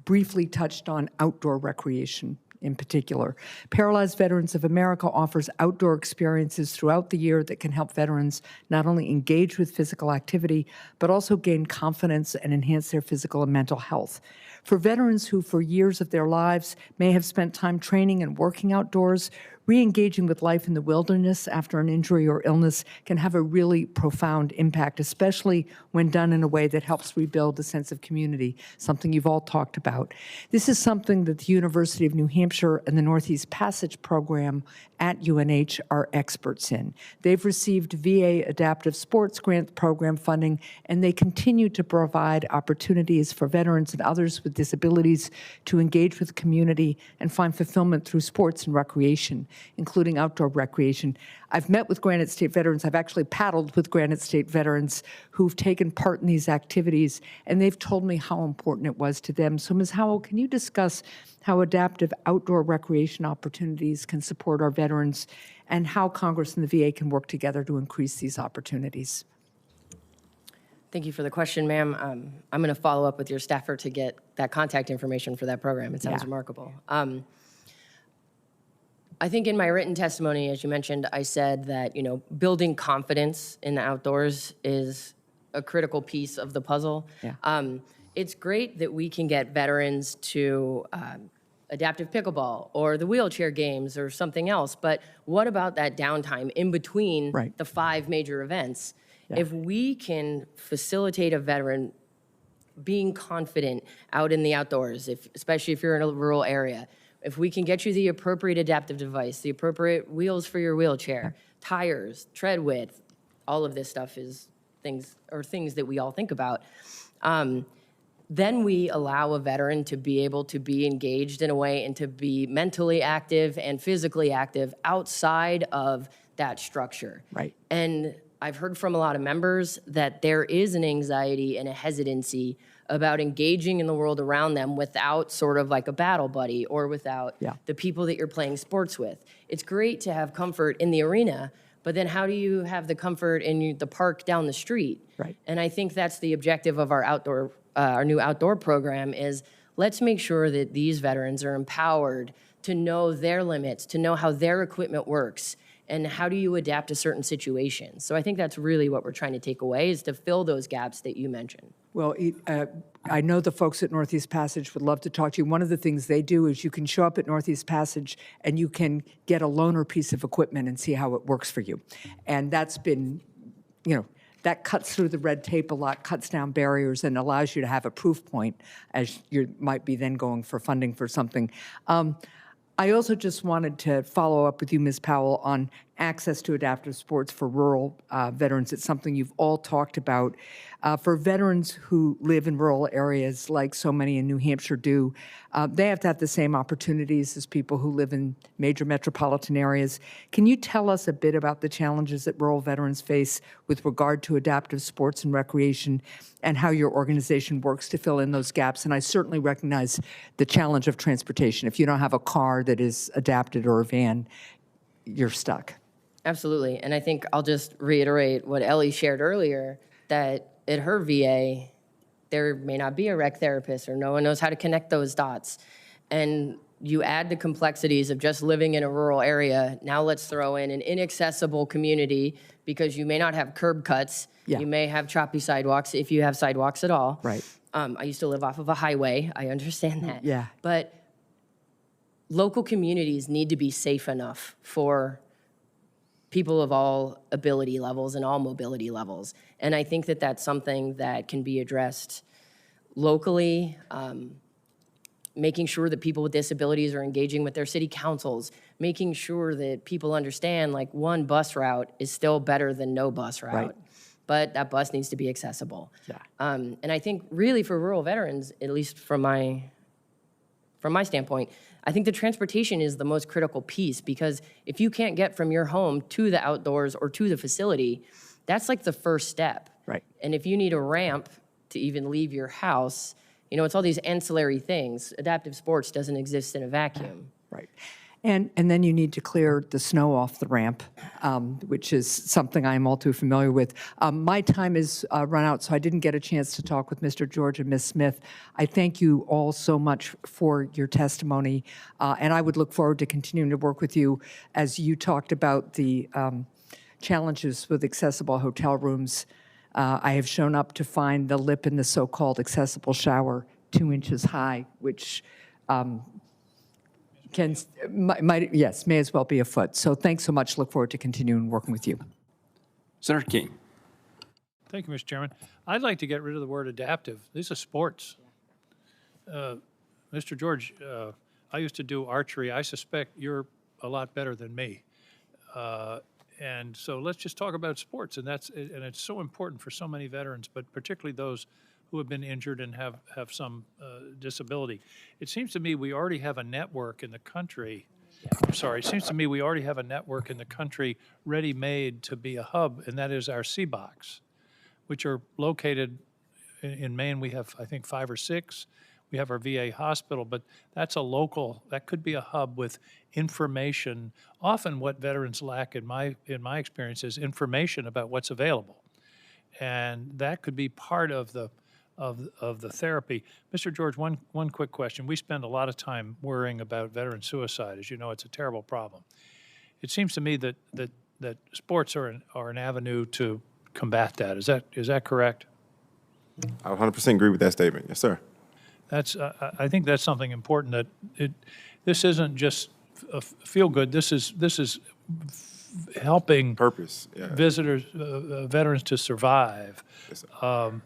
briefly touched on outdoor recreation in particular. Paralyzed Veterans of America offers outdoor experiences throughout the year that can help veterans not only engage with physical activity, but also gain confidence and enhance their physical and mental health. For veterans who, for years of their lives, may have spent time training and working outdoors, re-engaging with life in the wilderness after an injury or illness can have a really profound impact, especially when done in a way that helps rebuild a sense of community, something you've all talked about. This is something that the University of New Hampshire and the Northeast Passage program at UNH are experts in. They've received VA Adaptive Sports Grant Program funding, and they continue to provide opportunities for veterans and others with disabilities to engage with the community and find fulfillment through sports and recreation, including outdoor recreation. I've met with Granite State veterans. I've actually paddled with Granite State veterans who've taken part in these activities, and they've told me how important it was to them. So, Ms. Howell, can you discuss how adaptive outdoor recreation opportunities can support our veterans and how Congress and the VA can work together to increase these opportunities? Thank you for the question, ma'am. I'm going to follow up with your staffer to get that contact information for that program. It sounds remarkable. I think in my written testimony, as you mentioned, I said that, building confidence in the outdoors is a critical piece of the puzzle. Yeah. It's great that we can get veterans to adaptive pickleball or the wheelchair games or something else, but what about that downtime in between the 5 major events? Yeah. If we can facilitate a veteran being confident out in the outdoors, especially if you're in a rural area, if we can get you the appropriate adaptive device, the appropriate wheels for your wheelchair, tires, tread width, all of this stuff is things that we all think about. Then we allow a veteran to be able to be engaged in a way and to be mentally active and physically active outside of that structure. Right. And I've heard from a lot of members that there is an anxiety and a hesitancy about engaging in the world around them without sort of like a battle buddy or without the people that you're playing sports with. It's great to have comfort in the arena, but then how do you have the comfort in the park down the street? Right. And I think that's the objective of our new outdoor program is let's make sure that these veterans are empowered to know their limits, to know how their equipment works, and how do you adapt to certain situations. So I think that's really what we're trying to take away is to fill those gaps that you mentioned. Well, I know the folks at Northeast Passage would love to talk to you. One of the things they do is you can show up at Northeast Passage and you can get a loaner piece of equipment and see how it works for you. And that's been, that cuts through the red tape a lot, cuts down barriers, and allows you to have a proof point as you might be then going for funding for something. I also just wanted to follow up with you, Ms. Powell, on access to adaptive sports for rural veterans. It's something you've all talked about. For veterans who live in rural areas, like so many in New Hampshire do, they have to have the same opportunities as people who live in major metropolitan areas. Can you tell us a bit about the challenges that rural veterans face with regard to adaptive sports and recreation, and how your organization works to fill in those gaps? And I certainly recognize the challenge of transportation. If you don't have a car that is adapted or a van, you're stuck. Absolutely. And I think I'll just reiterate what Ellie shared earlier, that at her VA, there may not be a rec therapist or no one knows how to connect those dots. And you add the complexities of just living in a rural area. Now let's throw in an inaccessible community because you may not have curb cuts. Yeah. You may have choppy sidewalks if you have sidewalks at all. Right. I used to live off of a highway. I understand that. Yeah. But local communities need to be safe enough for people of all ability levels and all mobility levels. And I think that that's something that can be addressed locally, making sure that people with disabilities are engaging with their city councils, making sure that people understand, like, one bus route is still better than no bus route. Right. But that bus needs to be accessible. Yeah. And I think really for rural veterans, at least from my standpoint, I think the transportation is the most critical piece, because if you can't get from your home to the outdoors or to the facility, that's like the first step. Right. And if you need a ramp to even leave your house, you know, it's all these ancillary things. Adaptive sports doesn't exist in a vacuum. Right. And then you need to clear the snow off the ramp, which is something I'm all too familiar with. My time is run out, so I didn't get a chance to talk with Mr. George and Ms. Smith. I thank you all so much for your testimony, and I would look forward to continuing to work with you as you talked about the challenges with accessible hotel rooms. I have shown up to find the lip in the so-called accessible shower 2 inches high, which may as well be a foot. So thanks so much. Look forward to continuing working with you. Senator King. Thank you, Mr. Chairman. I'd like to get rid of the word adaptive. These are sports. Mr. George, I used to do archery. I suspect you're a lot better than me. And so let's just talk about sports. And it's so important for so many veterans, but particularly those who have been injured and have some disability. It seems to me we already have a network in the country. It seems to me we already have a network in the country ready-made to be a hub, and that is our CBOCs, which are located in Maine. We have, I think, 5 or 6. We have our VA hospital, but that could be a hub with information. Often what veterans lack, in my experience, is information about what's available. And that could be part of the therapy. Mr. George, one quick question. We spend a lot of time worrying about veteran suicide. As you know, it's a terrible problem. It seems to me that sports are an avenue to combat that. Is that correct? I 100% agree with that statement. Yes, sir. I think that's something important. That this isn't just a feel good. This is helping Purpose. Yeah. veterans to survive. Yes, sir.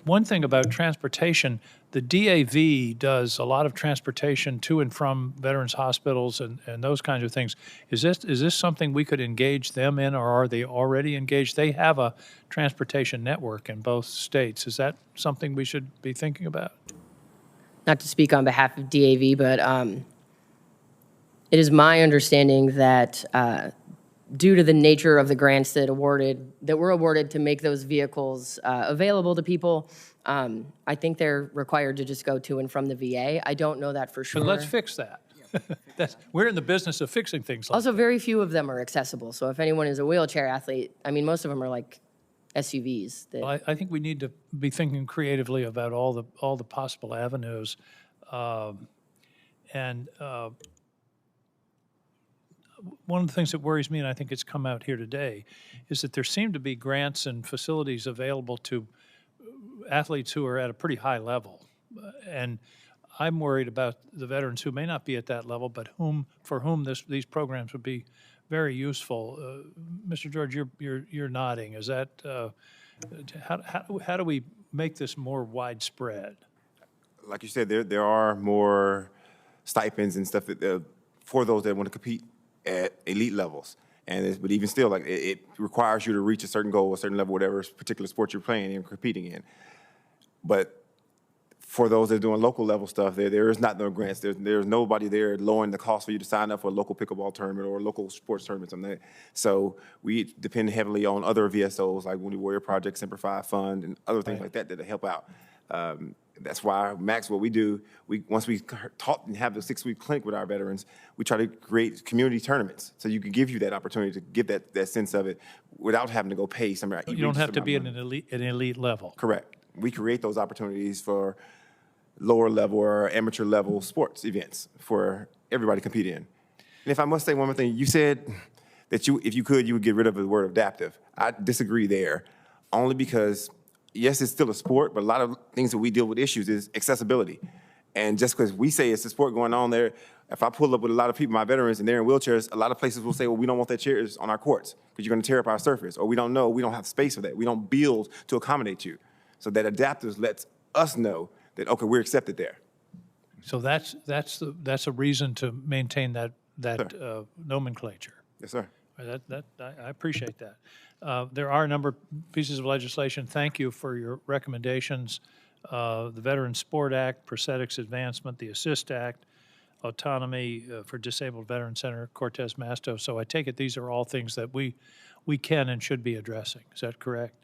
One thing about transportation, the DAV does a lot of transportation to and from veterans hospitals and those kinds of things. Is this something we could engage them in, or are they already engaged? They have a transportation network in both states. Is that something we should be thinking about? Not to speak on behalf of DAV, but it is my understanding that due to the nature of the grants that were awarded to make those vehicles available to people, I think they're required to just go to and from the VA. I don't know that for sure. But let's fix that. We're in the business of fixing things like Also, very few of them are accessible. So if anyone is a wheelchair athlete, I mean, most of them are like SUVs. Well, I think we need to be thinking creatively about all the possible avenues, one of the things that worries me, and I think it's come out here today, is that there seem to be grants and facilities available to athletes who are at a pretty high level, and I'm worried about the veterans who may not be at that level, but for whom these programs would be very useful. Mr. George, you're nodding. Is that how do we make this more widespread? Like you said, there are more stipends and stuff for those that want to compete at elite levels. But even still, like it requires you to reach a certain goal, a certain level, whatever particular sport you're playing and competing in. But for those that are doing local level stuff, there is not no grants. There's nobody there lowering the cost for you to sign up for a local pickleball tournament or a local sports tournament. Something like that. So we depend heavily on other VSOs like Wounded Warrior Project, Semper Fi Fund, and other things like that help out. That's why Max, what we do, once we taught and have the 6-week clinic with our veterans, we try to create community tournaments so you can give you that opportunity to give that sense of it without having to go pay somebody. You don't have to be at an elite level. Correct. We create those opportunities for lower level or amateur level sports events for everybody to compete in. And if I must say one more thing, you said that if you could, you would get rid of the word adaptive. I disagree there, only because, yes, it's still a sport, but a lot of things that we deal with issues is accessibility. And just because we say it's a sport going on there, if I pull up with a lot of people, my veterans, and they're in wheelchairs, a lot of places will say, well, we don't want that chairs on our courts because you're going to tear up our surface, or we don't have space for that. We don't build to accommodate you. So that adaptive lets us know that, okay, we're accepted there. So that's a reason to maintain that nomenclature. Yes, sir. I appreciate that. There are a number of pieces of legislation. Thank you for your recommendations. The Veterans Sport Act, Prosthetics Advancement, the Assist Act, Autonomy for Disabled Veterans Center, Cortez Masto. So I take it these are all things that we can and should be addressing. Is that correct?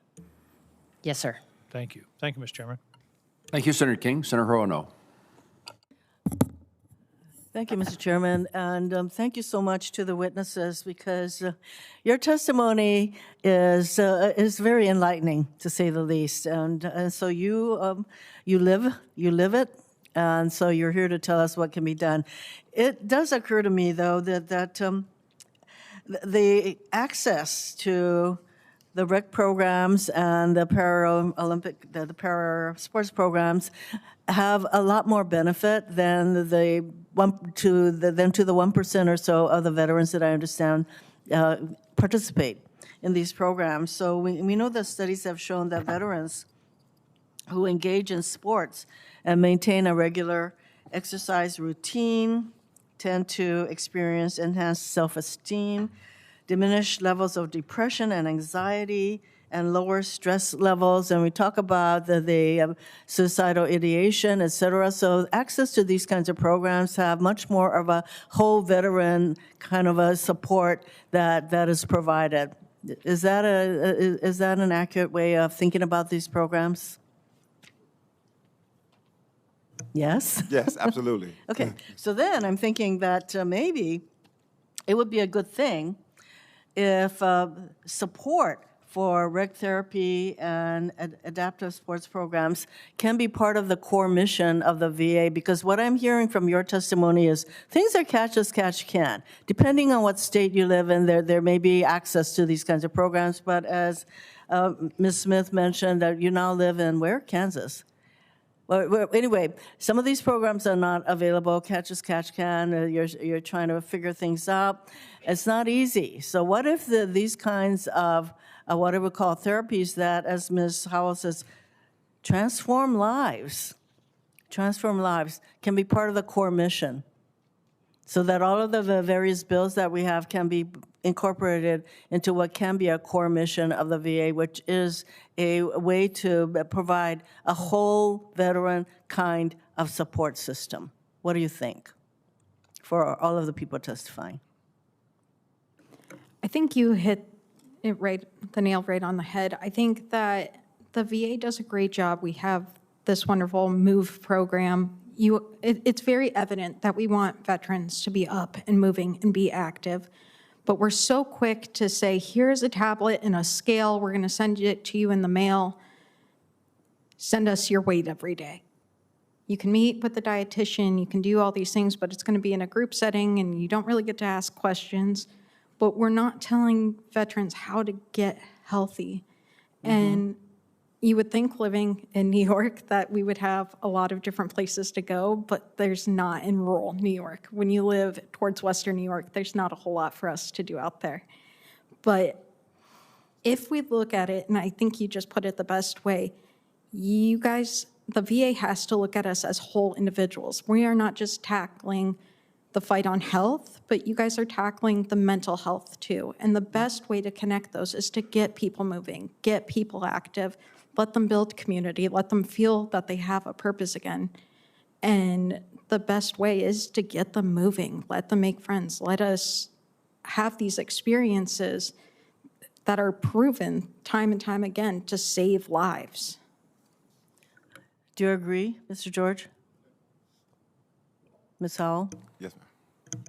Yes, sir. Thank you. Thank you, Mr. Chairman. Thank you, Senator King. Senator Roanoke. Thank you, Mr. Chairman, and thank you so much to the witnesses because your testimony is very enlightening, to say the least. And so you live it, and so you're here to tell us what can be done. It does occur to me, though, that the access to the rec programs and the the para sports programs have a lot more benefit than to the 1% or so of the veterans that I understand participate in these programs. So we know that studies have shown that veterans who engage in sports and maintain a regular exercise routine tend to experience enhanced self-esteem, diminished levels of depression and anxiety, and lower stress levels. And we talk about the suicidal ideation, et cetera. So access to these kinds of programs have much more of a whole veteran kind of a support that is provided. Is that an accurate way of thinking about these programs? Yes? Yes, absolutely. Okay, so then I'm thinking that maybe it would be a good thing if support for rec therapy and adaptive sports programs can be part of the core mission of the VA, because what I'm hearing from your testimony is things are catch as catch can. Depending on what state you live in, there may be access to these kinds of programs, but as Ms. Smith mentioned, that you now live in where? Kansas. Well, anyway, some of these programs are not available. Catch as catch can. You're trying to figure things out. It's not easy. So what if these kinds of what I would call therapies that, as Ms. Howell says, transform lives, can be part of the core mission, so that all of the various bills that we have can be incorporated into what can be a core mission of the VA, which is a way to provide a whole veteran kind of support system. What do you think for all of the people testifying? I think you hit it right, the nail right on the head. I think that the VA does a great job. We have this wonderful MOVE program. It's very evident that we want veterans to be up and moving and be active, but we're so quick to say, here's a tablet and a scale, we're gonna send it to you in the mail, send us your weight every day. You can meet with the dietitian, you can do all these things, but it's gonna be in a group setting and you don't really get to ask questions. But we're not telling veterans how to get healthy. And you would think living in New York that we would have a lot of different places to go, but there's not in rural New York. When you live towards Western New York, there's not a whole lot for us to do out there. But if we look at it, and I think you just put it the best way, you guys, the VA has to look at us as whole individuals. We are not just tackling the fight on health, but you guys are tackling the mental health too. And the best way to connect those is to get people moving, get people active, let them build community, let them feel that they have a purpose again. And the best way is to get them moving, let them make friends, let us have these experiences that are proven time and time again to save lives. Do you agree, Mr. George? Ms. Howell? Yes, ma'am.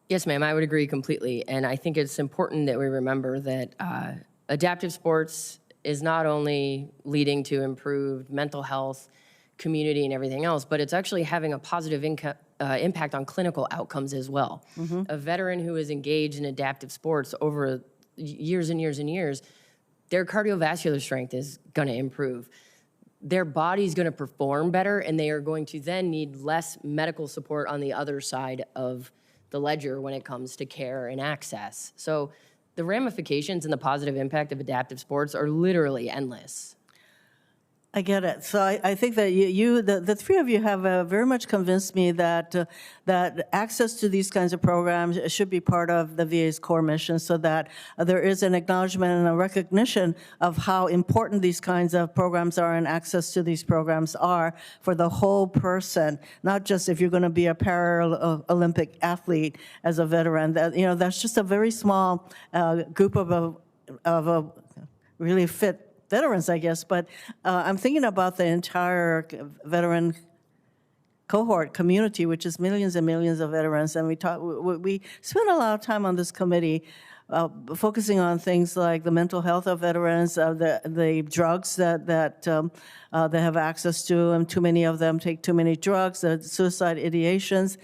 Yes, ma'am, I would agree completely. And I think it's important that we remember that adaptive sports is not only leading to improved mental health, community, and everything else, but it's actually having a positive impact on clinical outcomes as well. A veteran who is engaged in adaptive sports over years and years and years, their cardiovascular strength is going to improve. Their body's going to perform better, and they are going to then need less medical support on the other side of the ledger when it comes to care and access. So the ramifications and the positive impact of adaptive sports are literally endless. I get it. So I think that the three of you have very much convinced me that that access to these kinds of programs should be part of the VA's core mission, so that there is an acknowledgement and a recognition of how important these kinds of programs are and access to these programs are for the whole person, not just if you're going to be a Paralympic athlete as a veteran. That, you know, that's just a very small group of a really fit veterans, I guess, but I'm thinking about the entire veteran cohort community, which is millions and millions of veterans, and we spend a lot of time on this committee focusing on things like the mental health of veterans, the drugs that they have access to, and too many of them take too many drugs, the suicide ideations.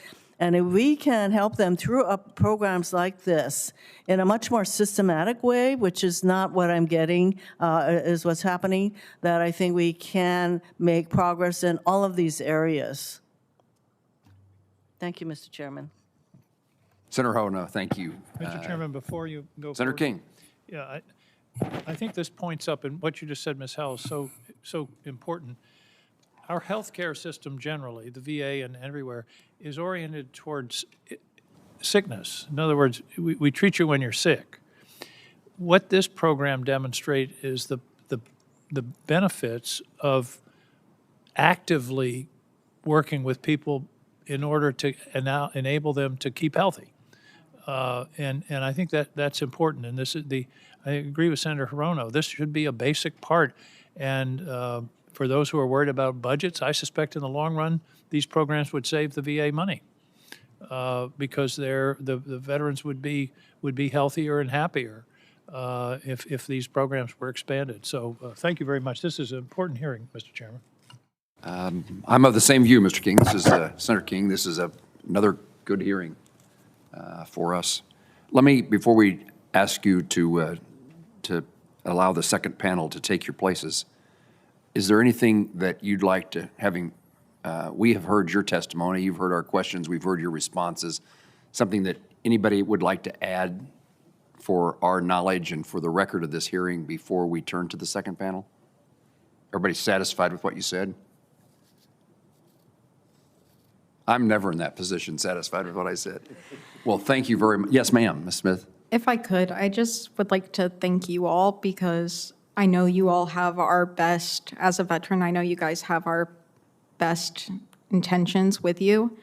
And if we can help them through programs like this in a much more systematic way, which is not what I'm getting, is what's happening, that I think we can make progress in all of these areas. Thank you, Mr. Chairman. Senator Ho, no, thank you. Mr. Chairman, before you go Senator forward, King. Yeah, I think this points up, and what you just said, Ms. Howell, is so important. Our healthcare system generally, the VA and everywhere, is oriented towards sickness. In other words, we treat you when you're sick. What this program demonstrates is the benefits of actively working with people in order to enable them to keep healthy. And I think that's important. And this is I agree with Senator Hirono. This should be a basic part. And for those who are worried about budgets, I suspect in the long run, these programs would save the VA money because the veterans would be healthier and happier if these programs were expanded. So thank you very much. This is an important hearing, Mr. Chairman. I'm of the same view, Mr. King. This is Senator King. This is another good hearing for us. Let me, before we ask you to allow the second panel to take your places, is there anything that you'd like to, we have heard your testimony, you've heard our questions, we've heard your responses, something that anybody would like to add for our knowledge and for the record of this hearing before we turn to the second panel? Everybody satisfied with what you said? I'm never in that position, satisfied with what I said. Well, thank you very much. Yes, ma'am, Ms. Smith. If I could, I just would like to thank you all because I know you all have our best, as a veteran, I know you guys have our best intentions with you.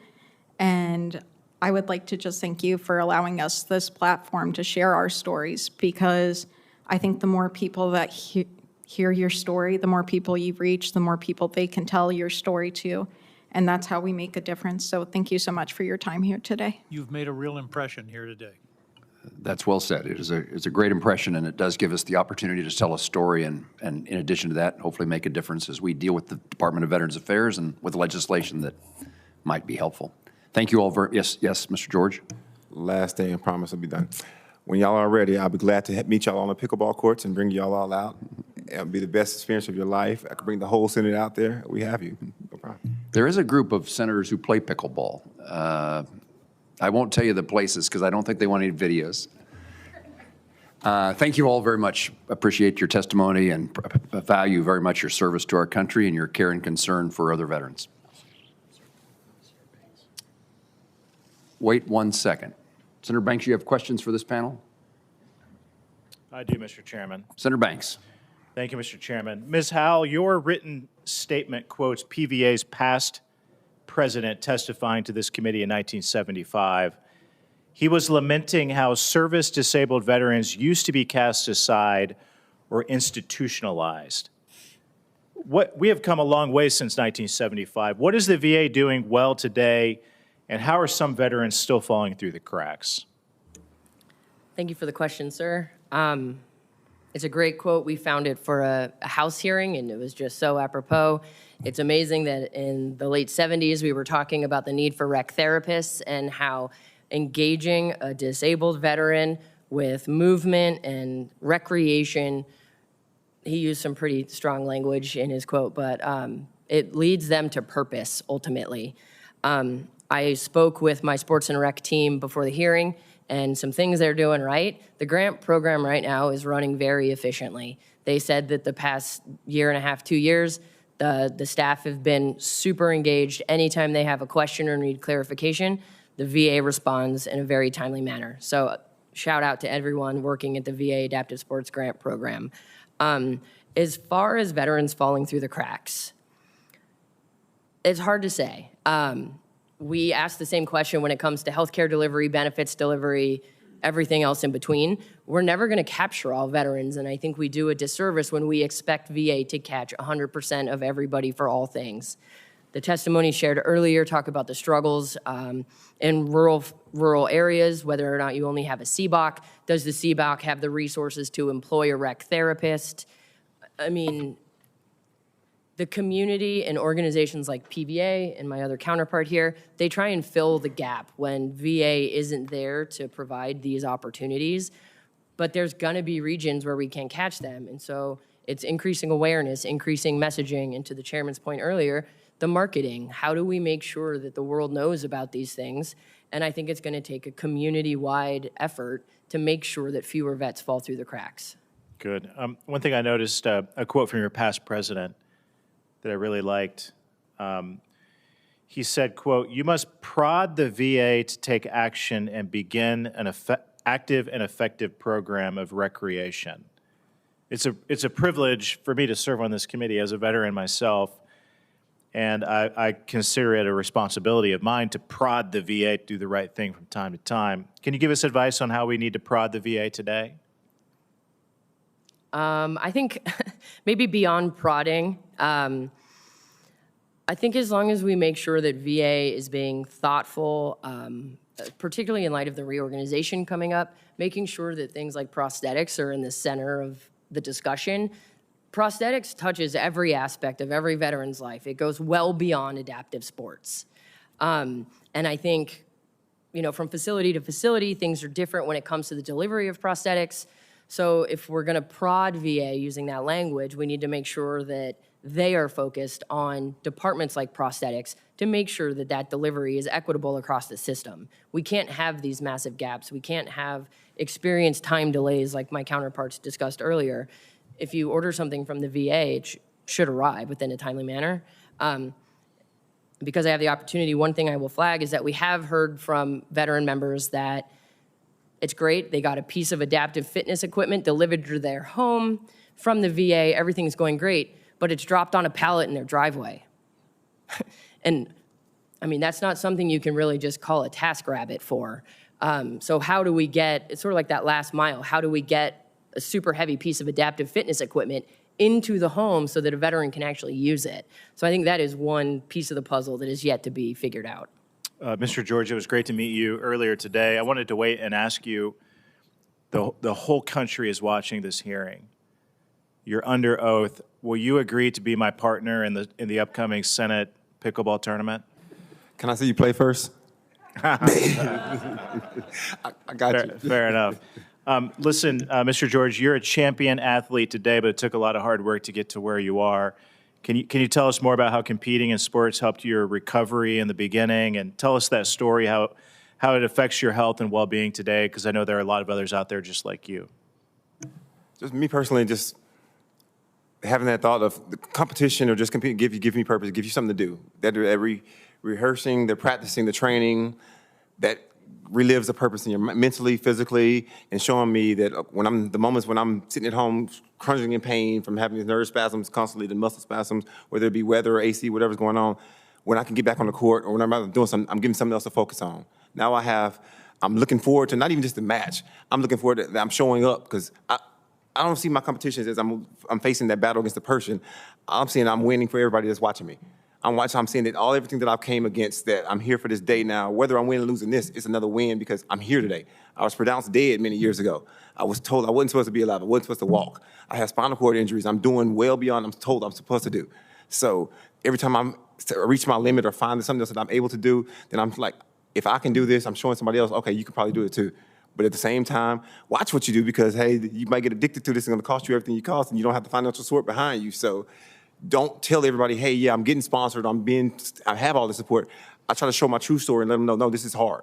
And I would like to just thank you for allowing us this platform to share our stories, because I think the more people that hear your story, the more people you reach, the more people they can tell your story to. And that's how we make a difference. So thank you so much for your time here today. You've made a real impression here today. That's well said. It's a great impression, and it does give us the opportunity to tell a story, and in addition to that, hopefully make a difference as we deal with the Department of Veterans Affairs and with legislation that might be helpful. Thank you all very, yes, Mr. George. Last thing, I promise will be done. When y'all are ready, I'll be glad to meet y'all on the pickleball courts and bring y'all all out. It'll be the best experience of your life. I can bring the whole Senate out there. We have you. No problem. There is a group of senators who play pickleball. I won't tell you the places because I don't think they want any videos. Thank you all very much. Appreciate your testimony and value very much your service to our country and your care and concern for other veterans. wait 1 second. Senator Banks, you have questions for this panel? I do, Mr. Chairman. Senator Banks. Thank you, Mr. Chairman. Ms. Howell, your written statement quotes PVA's past president testifying to this committee in 1975. He was lamenting how service-disabled veterans used to be cast aside or institutionalized. We have come a long way since 1975. What is the VA doing well today, and how are some veterans still falling through the cracks? Thank you for the question, sir. It's a great quote. We found it for a House hearing, and it was just so apropos. It's amazing that in the late 70s, we were talking about the need for rec therapists and how engaging a disabled veteran with movement and recreation, he used some pretty strong language in his quote, but it leads them to purpose, ultimately. I spoke with my sports and rec team before the hearing, and some things they're doing right. The grant program right now is running very efficiently. They said that the past year and a half, 2 years, the staff have been super engaged. Anytime they have a question or need clarification, the VA responds in a very timely manner. So shout out to everyone working at the VA Adaptive Sports Grant Program. As far as veterans falling through the cracks, it's hard to say. We ask the same question when it comes to healthcare delivery, benefits delivery, everything else in between. We're never gonna capture all veterans, and I think we do a disservice when we expect VA to catch 100% of everybody for all things. The testimony shared earlier talk about the struggles in rural areas, whether or not you only have a CBOC. Does the CBOC have the resources to employ a rec therapist? I mean, the community and organizations like PVA and my other counterpart here, they try and fill the gap when VA isn't there to provide these opportunities. But there's gonna be regions where we can't catch them. And so it's increasing awareness, increasing messaging, and to the chairman's point earlier, the marketing. How do we make sure that the world knows about these things? And I think it's gonna take a community-wide effort to make sure that fewer vets fall through the cracks. Good. One thing I noticed, a quote from your past president that I really liked. He said, quote, "You must prod the VA to take action and begin an active and effective program of recreation." It's a privilege for me to serve on this committee as a veteran myself, and I consider it a responsibility of mine to prod the VA to do the right thing from time to time. Can you give us advice on how we need to prod the VA today? I think maybe beyond prodding, I think as long as we make sure that VA is being thoughtful, particularly in light of the reorganization coming up, making sure that things like prosthetics are in the center of the discussion. Prosthetics touches every aspect of every veteran's life. It goes well beyond adaptive sports. And I think, you know, from facility to facility, things are different when it comes to the delivery of prosthetics. So if we're gonna prod VA using that language, we need to make sure that they are focused on departments like prosthetics to make sure that that delivery is equitable across the system. We can't have these massive gaps. We can't have experience time delays like my counterparts discussed earlier. If you order something from the VA, it should arrive within a timely manner. Because I have the opportunity, one thing I will flag is that we have heard from veteran members that it's great, they got a piece of adaptive fitness equipment delivered to their home from the VA, everything's going great, but it's dropped on a pallet in their driveway. And I mean, that's not something you can really just call a TaskRabbit for. So how do we get, it's sort of like that last mile, how do we get a super heavy piece of adaptive fitness equipment into the home so that a veteran can actually use it? So I think that is one piece of the puzzle that is yet to be figured out. Mr. George, it was great to meet you earlier today. I wanted to wait and ask you, the whole country is watching this hearing. You're under oath. Will you agree to be my partner in the upcoming Senate pickleball tournament? Can I see you play first? I got you. Fair enough. Listen, Mr. George, you're a champion athlete today, but it took a lot of hard work to get to where you are. Can you tell us more about how competing in sports helped your recovery in the beginning, and tell us that story, how it affects your health and well-being today, because I know there are a lot of others out there just like you. Just me personally, just having that thought of the competition or just competing give me purpose, give you something to do. That every rehearsing, the practicing, the training, that relives the purpose in your mentally, physically, and showing me that the moments when I'm sitting at home crunching in pain from having these nerve spasms constantly, the muscle spasms, whether it be weather or AC, whatever's going on, when I can get back on the court or when I'm doing something, I'm giving something else to focus on. Now I'm looking forward to not even just the match. I'm looking forward to that I'm showing up because I don't see my competitions as I'm facing that battle against the person. I'm seeing I'm winning for everybody that's watching me. I'm seeing that everything that I came against, that I'm here for this day now. Whether I'm winning or losing this, it's another win because I'm here today. I was pronounced dead many years ago. I was told I wasn't supposed to be alive. I wasn't supposed to walk. I have spinal cord injuries. I'm doing well beyond I'm told I'm supposed to do. So every time I reach my limit or find something else that I'm able to do, then I'm like, if I can do this, I'm showing somebody else, okay, you can probably do it too. But at the same time, watch what you do because, hey, you might get addicted to this. It's going to cost you everything you cost, and you don't have the financial support behind you. So don't tell everybody, hey, yeah, I'm getting sponsored. I have all the support. I try to show my true story and let them know, no, this is hard.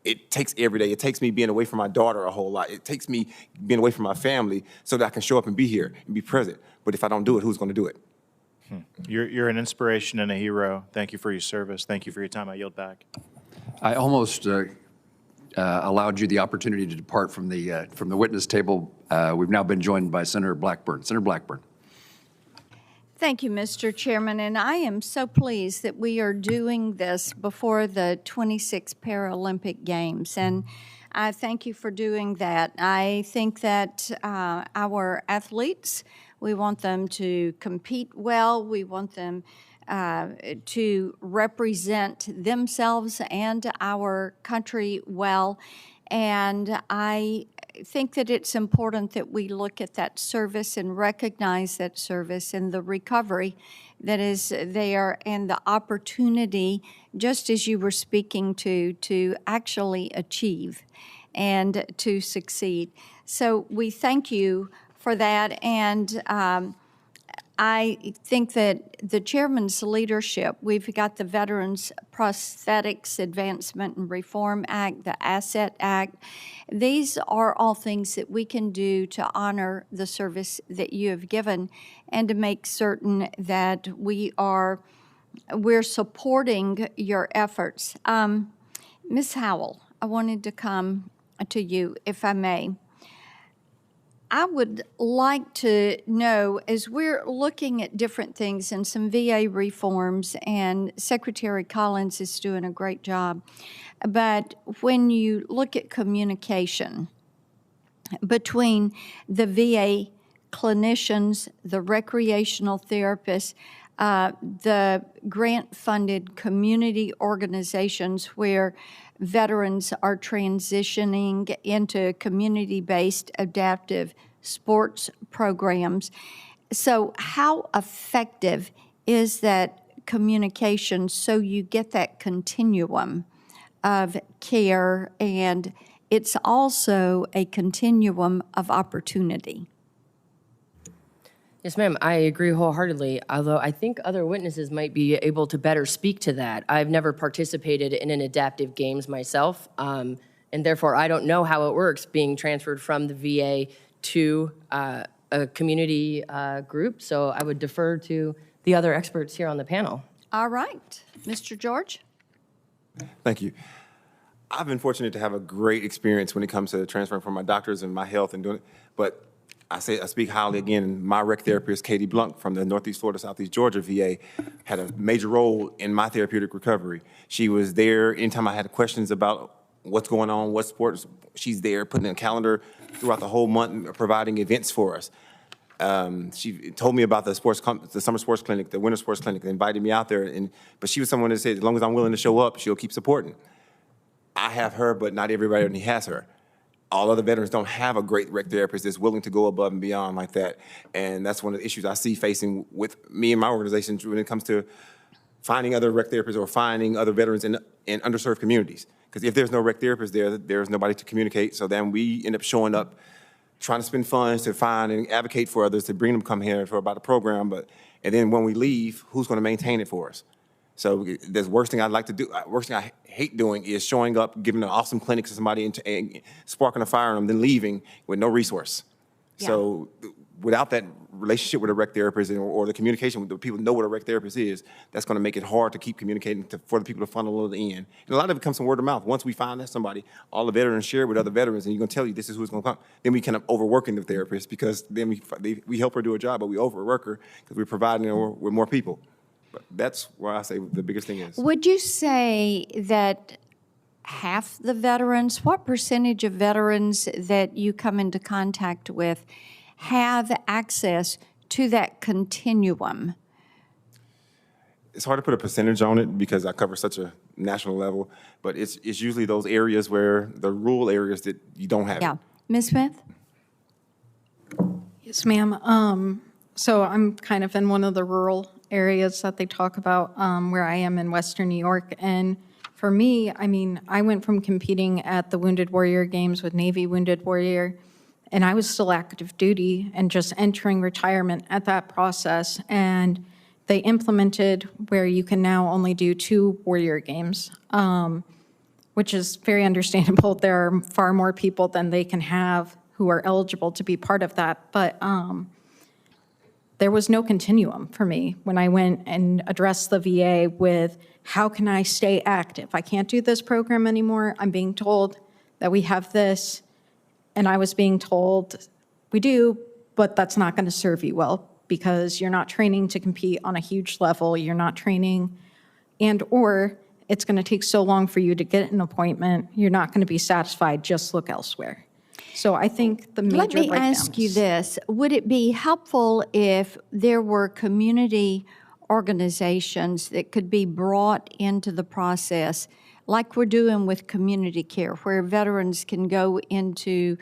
It takes every day. It takes me being away from my daughter a whole lot. It takes me being away from my family so that I can show up and be here and be present. But if I don't do it, who's going to do it? You're an inspiration and a hero. Thank you for your service. Thank you for your time. I yield back. I almost allowed you the opportunity to depart from the witness table. We've now been joined by Senator Blackburn. Senator Blackburn. Thank you, Mr. Chairman, and I am so pleased that we are doing this before the 26 Paralympic Games, and I thank you for doing that. I think that our athletes, we want them to compete well, we want them to represent themselves and our country well, and I think that it's important that we look at that service and recognize that service and the recovery that is there and the opportunity, just as you were speaking to actually achieve and to succeed. So we thank you for that, and I think that the chairman's leadership, we've got the Veterans Prosthetics Advancement and Reform Act, the Asset Act. These are all things that we can do to honor the service that you have given and to make certain that we're supporting your efforts. Ms. Howell, I wanted to come to you, if I may. I would like to know, as we're looking at different things and some VA reforms, and Secretary Collins is doing a great job, but when you look at communication between the VA clinicians, the recreational therapists, the grant-funded community organizations where veterans are transitioning into community-based adaptive sports programs. So how effective is that communication so you get that continuum of care, and it's also a continuum of opportunity? Yes, ma'am, I agree wholeheartedly, although I think other witnesses might be able to better speak to that. I've never participated in an adaptive games myself, and therefore I don't know how it works being transferred from the VA to a community group, so I would defer to the other experts here on the panel. All right. Mr. George? Thank you. I've been fortunate to have a great experience when it comes to transferring from my doctors and my health and doing it, but I speak highly again. My rec therapist, Katie Blunt from the Northeast Florida, Southeast Georgia VA, had a major role in my therapeutic recovery. She was there anytime I had questions about what's going on, what sports. She's there putting in a calendar throughout the whole month, providing events for us. She told me about the summer sports clinic, the winter sports clinic, and invited me out there. But she was someone that said, as long as I'm willing to show up, she'll keep supporting. I have her, but not everybody has her. All other veterans don't have a great rec therapist that's willing to go above and beyond like that. And that's one of the issues I see facing with me and my organization when it comes to finding other rec therapists or finding other veterans in underserved communities. Because if there's no rec therapist there, there's nobody to communicate. So then we end up showing up, trying to spend funds to find and advocate for others to bring them come here for about a program. And then when we leave, who's going to maintain it for us? So the worst thing I'd like to do, worst thing I hate doing is showing up, giving an awesome clinic to somebody and sparking a fire on them, then leaving with no resource. Yeah. So without that relationship with a rec therapist or the communication with the people know what a rec therapist is, that's going to make it hard to keep communicating for the people to funnel it in. And a lot of it comes from word of mouth. Once we find that somebody, all the veterans share it with other veterans, and you're going to tell you this is who's going to come. Then we kind of overworking the therapist because then we help her do a job, but we overwork her because we're providing her with more people. But that's where I say the biggest thing is. Would you say that half the veterans, what percentage of veterans that you come into contact with have access to that continuum? It's hard to put a percentage on it because I cover such a national level, but it's usually those areas where the rural areas that you don't have Yeah. it. Ms. Smith? Yes, ma'am. So I'm kind of in one of the rural areas that they talk about, where I am in Western New York. And for me, I mean, I went from competing at the Wounded Warrior Games with Navy Wounded Warrior, and I was still active duty and just entering retirement at that process. And they implemented where you can now only do 2 Warrior Games, which is very understandable. There are far more people than they can have who are eligible to be part of that. But there was no continuum for me when I went and addressed the VA with, how can I stay active? I can't do this program anymore. I'm being told that we have this, and I was being told, we do, but that's not going to serve you well because you're not training to compete on a huge level. You're not training, or it's going to take so long for you to get an appointment. You're not going to be satisfied. Just look elsewhere. So I think the major Let me breakdown ask you is- this. Would it be helpful if there were community organizations that could be brought into the process, like we're doing with community care, where veterans can go into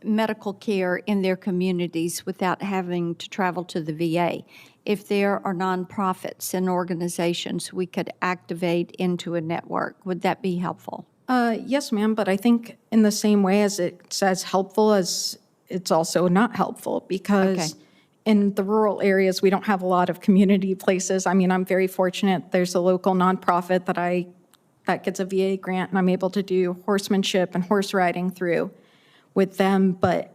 medical care in their communities without having to travel to the VA? If there are nonprofits and organizations we could activate into a network, would that be helpful? Yes, ma'am, but I think in the same way as it's as helpful as it's also not helpful, because Okay. in the rural areas, we don't have a lot of community places. I mean, I'm very fortunate. There's a local nonprofit that gets a VA grant, and I'm able to do horsemanship and horse riding through with them. But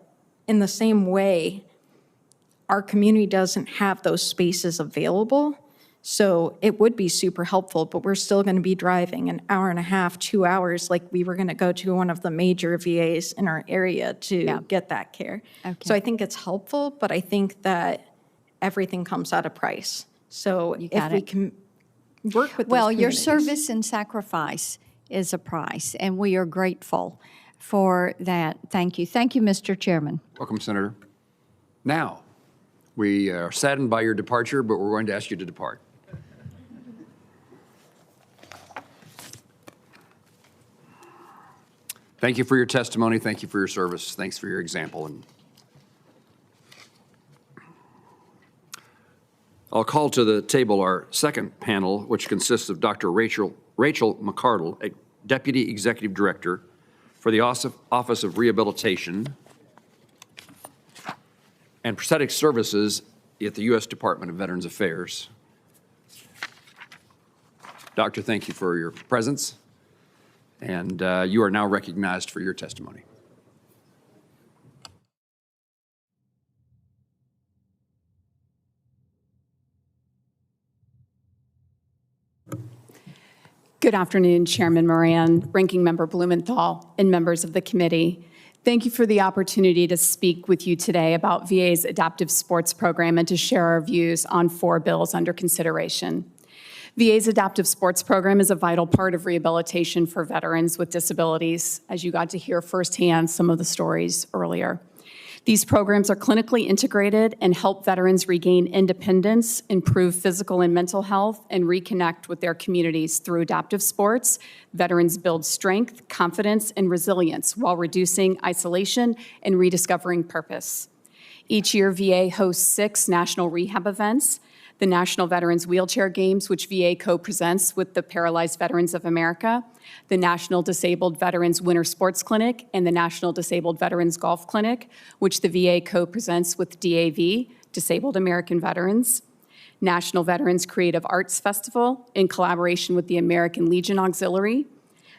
in the same way, our community doesn't have those spaces available. So it would be super helpful, but we're still going to be driving an hour and a half, 2 hours, like we were going to go to one of the major VAs in our area to get that care. Okay. So I think it's helpful, but I think that everything comes at a price. So if got we it. can work with those Well, your communities- service and sacrifice is a price, and we are grateful for that. Thank you. Thank you, Mr. Chairman. Welcome, Senator. Now, we are saddened by your departure, but we're going to ask you to depart. Thank you for your testimony. Thank you for your service. Thanks for your example. And I'll call to the table our second panel, which consists of Dr. Rachel McArdle, a Deputy Executive Director for the Office of Rehabilitation and Prosthetic Services at the U.S. Department of Veterans Affairs. Doctor, thank you for your presence, and you are now recognized for your testimony. Good afternoon, Chairman Moran, Ranking Member Blumenthal, and members of the committee. Thank you for the opportunity to speak with you today about VA's adaptive sports program and to share our views on 4 bills under consideration. VA's adaptive sports program is a vital part of rehabilitation for veterans with disabilities, as you got to hear firsthand some of the stories earlier. These programs are clinically integrated and help veterans regain independence, improve physical and mental health, and reconnect with their communities through adaptive sports. Veterans build strength, confidence, and resilience while reducing isolation and rediscovering purpose. Each year, VA hosts 6 national rehab events: the National Veterans Wheelchair Games, which VA co-presents with the Paralyzed Veterans of America, the National Disabled Veterans Winter Sports Clinic, and the National Disabled Veterans Golf Clinic, which the VA co-presents with DAV, Disabled American Veterans, National Veterans Creative Arts Festival in collaboration with the American Legion Auxiliary,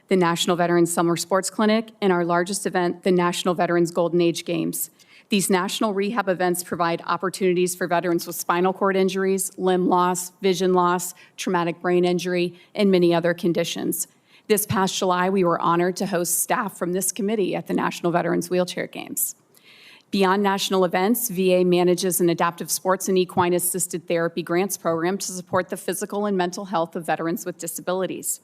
the National Veterans Summer Sports Clinic, and our largest event, the National Veterans Golden Age Games. These national rehab events provide opportunities for veterans with spinal cord injuries, limb loss, vision loss, traumatic brain injury, and many other conditions. This past July, we were honored to host staff from this committee at the National Veterans Wheelchair Games. Beyond national events, VA manages an adaptive sports and equine-assisted therapy grants program to support the physical and mental health of veterans with disabilities.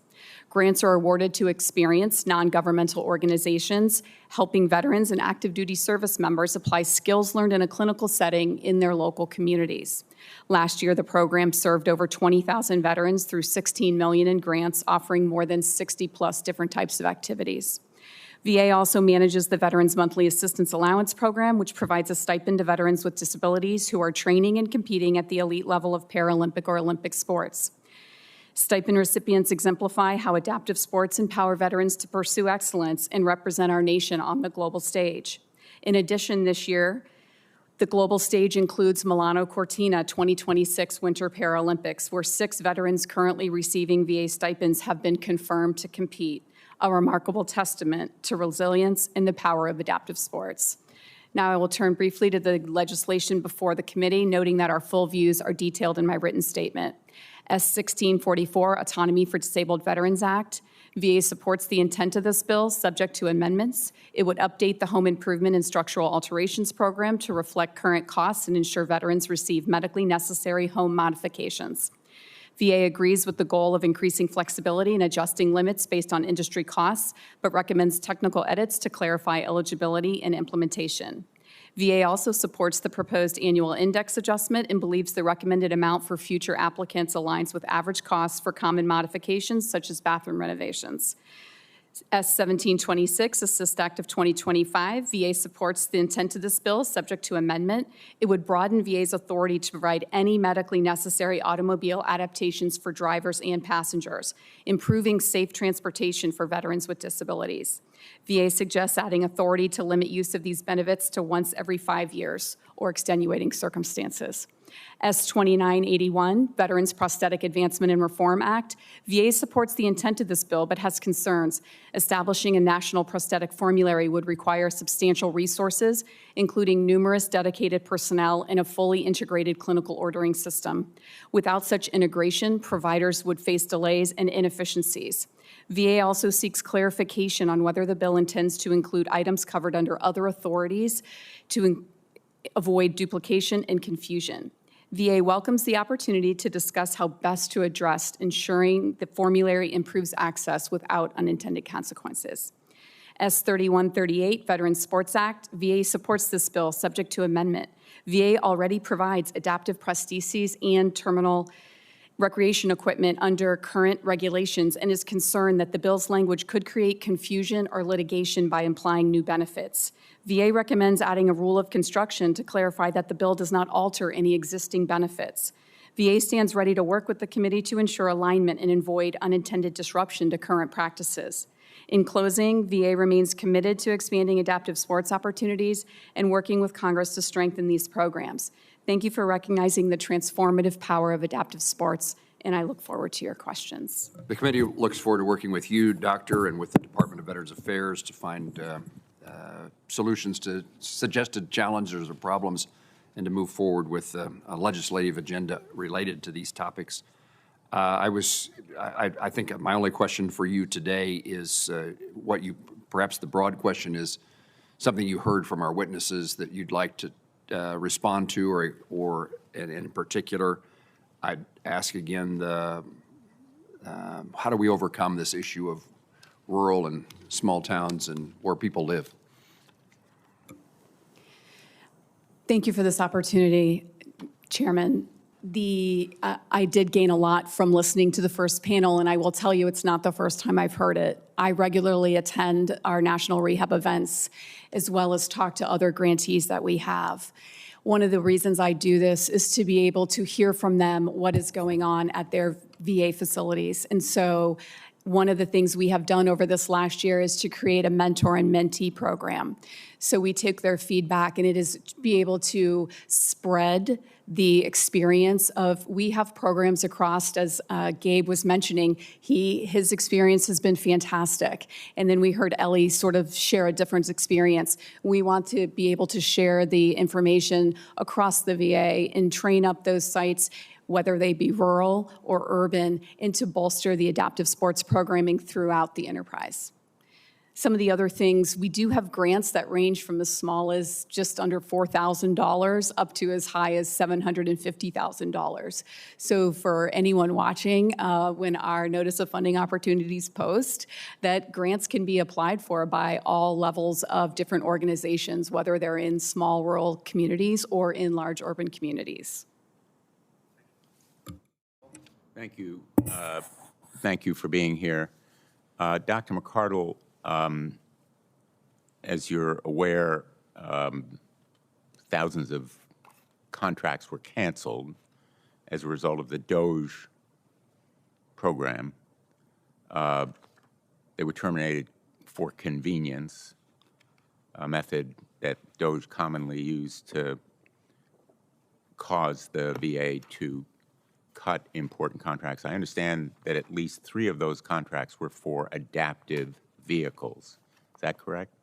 Grants are awarded to experienced non-governmental organizations, helping veterans and active duty service members apply skills learned in a clinical setting in their local communities. Last year, the program served over 20,000 veterans through $16 million in grants, offering more than 60+ different types of activities. VA also manages the Veterans Monthly Assistance Allowance Program, which provides a stipend to veterans with disabilities who are training and competing at the elite level of Paralympic or Olympic sports. Stipend recipients exemplify how adaptive sports empower veterans to pursue excellence and represent our nation on the global stage. In addition, this year, the global stage includes Milano Cortina 2026 Winter Paralympics, where 6 veterans currently receiving VA stipends have been confirmed to compete, a remarkable testament to resilience and the power of adaptive sports. Now I will turn briefly to the legislation before the committee, noting that our full views are detailed in my written statement. S1644, Autonomy for Disabled Veterans Act. VA supports the intent of this bill, subject to amendments. It would update the Home Improvement and Structural Alterations Program to reflect current costs and ensure veterans receive medically necessary home modifications. VA agrees with the goal of increasing flexibility and adjusting limits based on industry costs, but recommends technical edits to clarify eligibility and implementation. VA also supports the proposed annual index adjustment and believes the recommended amount for future applicants aligns with average costs for common modifications such as bathroom renovations. S1726, Assist Act of 2025, VA supports the intent of this bill, subject to amendment. It would broaden VA's authority to provide any medically necessary automobile adaptations for drivers and passengers, improving safe transportation for veterans with disabilities. VA suggests adding authority to limit use of these benefits to once every 5 years or extenuating circumstances. S2981, Veterans Prosthetic Advancement and Reform Act. VA supports the intent of this bill, but has concerns. Establishing a national prosthetic formulary would require substantial resources, including numerous dedicated personnel and a fully integrated clinical ordering system. Without such integration, providers would face delays and inefficiencies. VA also seeks clarification on whether the bill intends to include items covered under other authorities to avoid duplication and confusion. VA welcomes the opportunity to discuss how best to address ensuring the formulary improves access without unintended consequences. S3138, Veterans Sports Act. VA supports this bill, subject to amendment. VA already provides adaptive prostheses and terminal recreation equipment under current regulations and is concerned that the bill's language could create confusion or litigation by implying new benefits. VA recommends adding a rule of construction to clarify that the bill does not alter any existing benefits. VA stands ready to work with the committee to ensure alignment and avoid unintended disruption to current practices. In closing, VA remains committed to expanding adaptive sports opportunities and working with Congress to strengthen these programs. Thank you for recognizing the transformative power of adaptive sports, and I look forward to your questions. The committee looks forward to working with you, Doctor, and with the Department of Veterans Affairs to find solutions to suggested challenges or problems and to move forward with a legislative agenda related to these topics. I think my only question for you today is perhaps the broad question is something you heard from our witnesses that you'd like to respond to, or in particular, I'd ask again, how do we overcome this issue of rural and small towns and where people live? Thank you for this opportunity, Chairman. I did gain a lot from listening to the first panel, and I will tell you it's not the first time I've heard it. I regularly attend our national rehab events as well as talk to other grantees that we have. One of the reasons I do this is to be able to hear from them what is going on at their VA facilities. And so one of the things we have done over this last year is to create a mentor and mentee program. So we take their feedback, and it is to be able to spread the experience of, we have programs across, as Gabe was mentioning, his experience has been fantastic. And then we heard Ellie sort of share a different experience. We want to be able to share the information across the VA and train up those sites, whether they be rural or urban, and to bolster the adaptive sports programming throughout the enterprise. Some of the other things, we do have grants that range from as small as just under $4,000 up to as high as $750,000. So for anyone watching, when our Notice of Funding Opportunities post, that grants can be applied for by all levels of different organizations, whether they're in small rural communities or in large urban communities. Thank you. Thank you for being here. Dr. McArdle, as you're aware, thousands of contracts were canceled as a result of the DOGE program. They were terminated for convenience, a method that DOGE commonly used to cause the VA to cut important contracts. I understand that at least 3 of those contracts were for adaptive vehicles. Is that correct?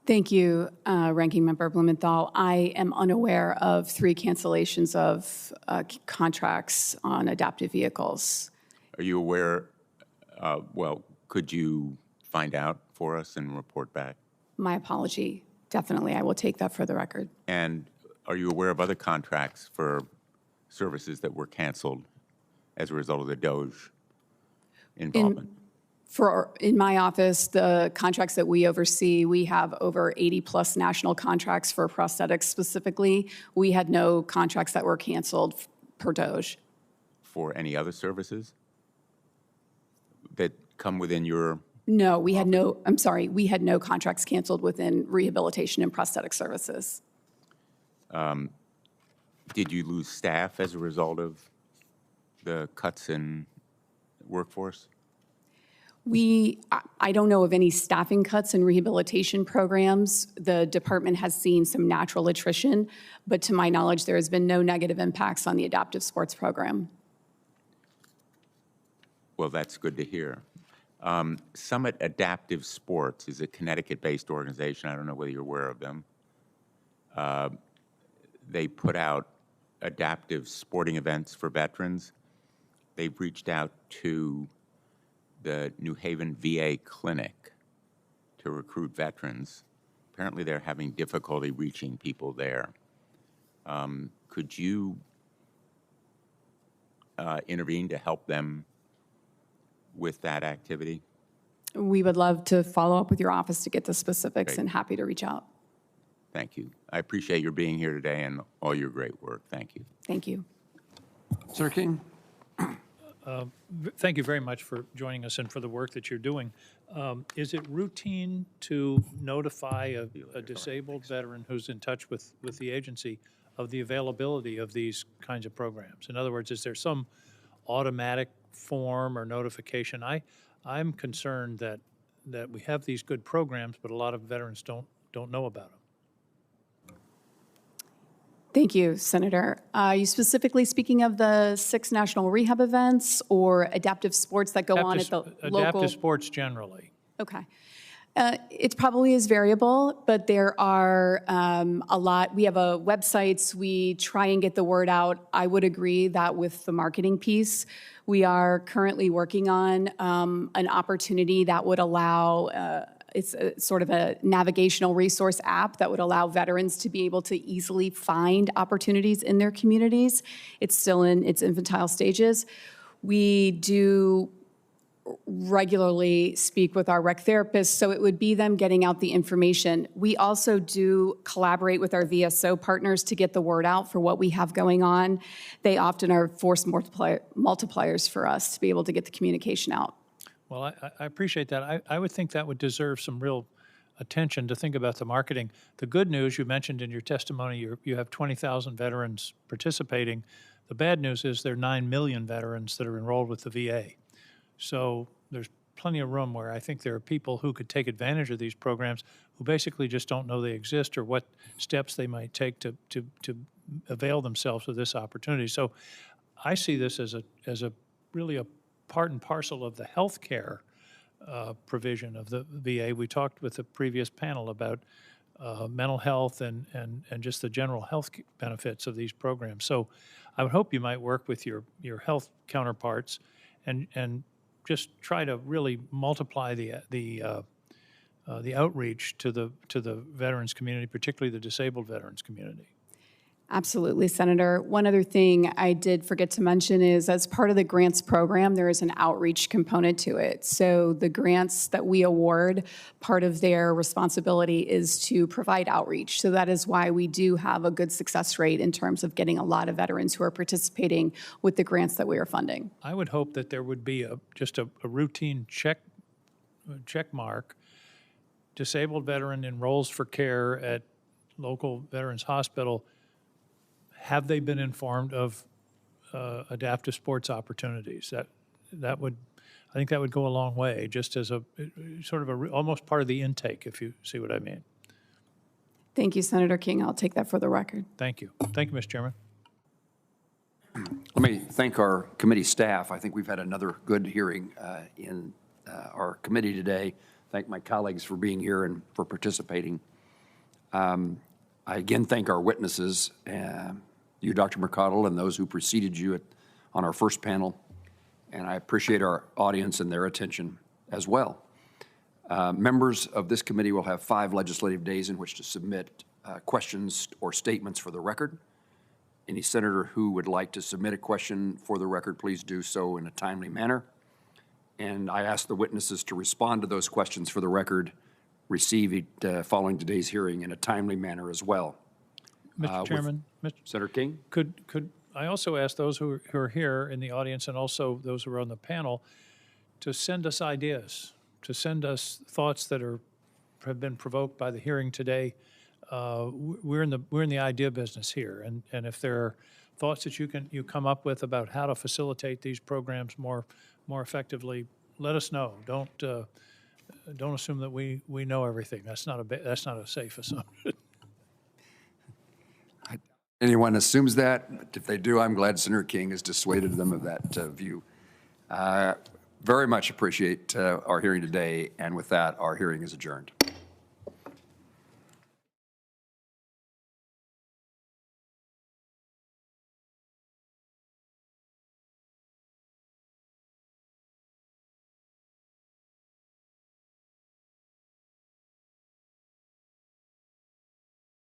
Thank you, Ranking Member Blumenthal. I am unaware of 3 cancellations of contracts on adaptive vehicles. Are you aware, well, could you find out for us and report back? My apology. Definitely, I will take that for the record. And are you aware of other contracts for services that were canceled as a result of the DOGE involvement? In my office, the contracts that we oversee, we have over 80-plus national contracts for prosthetics specifically. We had no contracts that were canceled per DOGE. For any other services that come within your? No, we had no, I'm sorry, we had no contracts canceled within rehabilitation and prosthetic services. Did you lose staff as a result of the cuts in workforce? I don't know of any staffing cuts in rehabilitation programs. The department has seen some natural attrition, but to my knowledge, there has been no negative impacts on the adaptive sports program. Well, that's good to hear. Summit Adaptive Sports is a Connecticut-based organization. I don't know whether you're aware of them. They put out adaptive sporting events for veterans. They've reached out to the New Haven VA clinic to recruit veterans. Apparently, they're having difficulty reaching people there. Could you intervene to help them with that activity? We would love to follow up with your office to get the specifics. Great. And happy to reach out. Thank you. I appreciate your being here today and all your great work. Thank you. Thank you. Senator King? Thank you very much for joining us and for the work that you're doing. Is it routine to notify a disabled veteran who's in touch with the agency of the availability of these kinds of programs? In other words, is there some automatic form or notification? I'm concerned that we have these good programs, but a lot of veterans don't know about them. Thank you, Senator. Are you specifically speaking of the 6 national rehab events or adaptive sports that go on at the local? Adaptive sports generally. Okay. It probably is variable, but there are a lot. We have websites. We try and get the word out. I would agree that with the marketing piece, we are currently working on an opportunity that would allow it's sort of a navigational resource app that would allow veterans to be able to easily find opportunities in their communities. It's still in its infantile stages. We do regularly speak with our rec therapists, so it would be them getting out the information. We also do collaborate with our VSO partners to get the word out for what we have going on. They often are force multipliers for us to be able to get the communication out. Well, I appreciate that. I would think that would deserve some real attention to think about the marketing. The good news, you mentioned in your testimony, you have 20,000 veterans participating, The bad news is there are 9 million veterans that are enrolled with the VA. So there's plenty of room where I think there are people who could take advantage of these programs who basically just don't know they exist or what steps they might take to avail themselves of this opportunity. So I see this as a really a part and parcel of the health care provision of the VA. We talked with the previous panel about mental health and just the general health benefits of these programs. So I would hope you might work with your health counterparts and just try to really multiply the outreach to the veterans community, particularly the disabled veterans community. Absolutely, Senator. One other thing I did forget to mention is as part of the grants program, there is an outreach component to it. So the grants that we award, part of their responsibility is to provide outreach. So that is why we do have a good success rate in terms of getting a lot of veterans who are participating with the grants that we are funding. I would hope that there would be just a routine check mark. Disabled veteran enrolls for care at local veterans hospital. Have they been informed of adaptive sports opportunities? That would, I think that would go a long way, just as a sort of almost part of the intake, if you see what I mean. Thank you, Senator King. I'll take that for the record. Thank you. Thank you, Mr. Chairman. Let me thank our committee staff. I think we've had another good hearing in our committee today. Thank my colleagues for being here and for participating. I again thank our witnesses, you, Dr. McArdle, and those who preceded you on our first panel. And I appreciate our audience and their attention as well. Members of this committee will have 5 legislative days in which to submit questions or statements for the record. Any senator who would like to submit a question for the record, please do so in a timely manner. And I ask the witnesses to respond to those questions for the record received following today's hearing in a timely manner as well. Mr. Chairman, Senator King? Could I also ask those who are here in the audience and also those who are on the panel to send us ideas, to send us thoughts that have been provoked by the hearing today. We're in the idea business here, and if there are thoughts that you come up with about how to facilitate these programs more effectively, let us know. Don't assume that we know everything. That's not a safe assumption. Anyone assumes that, but if they do, I'm glad Senator King has dissuaded them of that view. Very much appreciate our hearing today, and with that, our hearing is adjourned.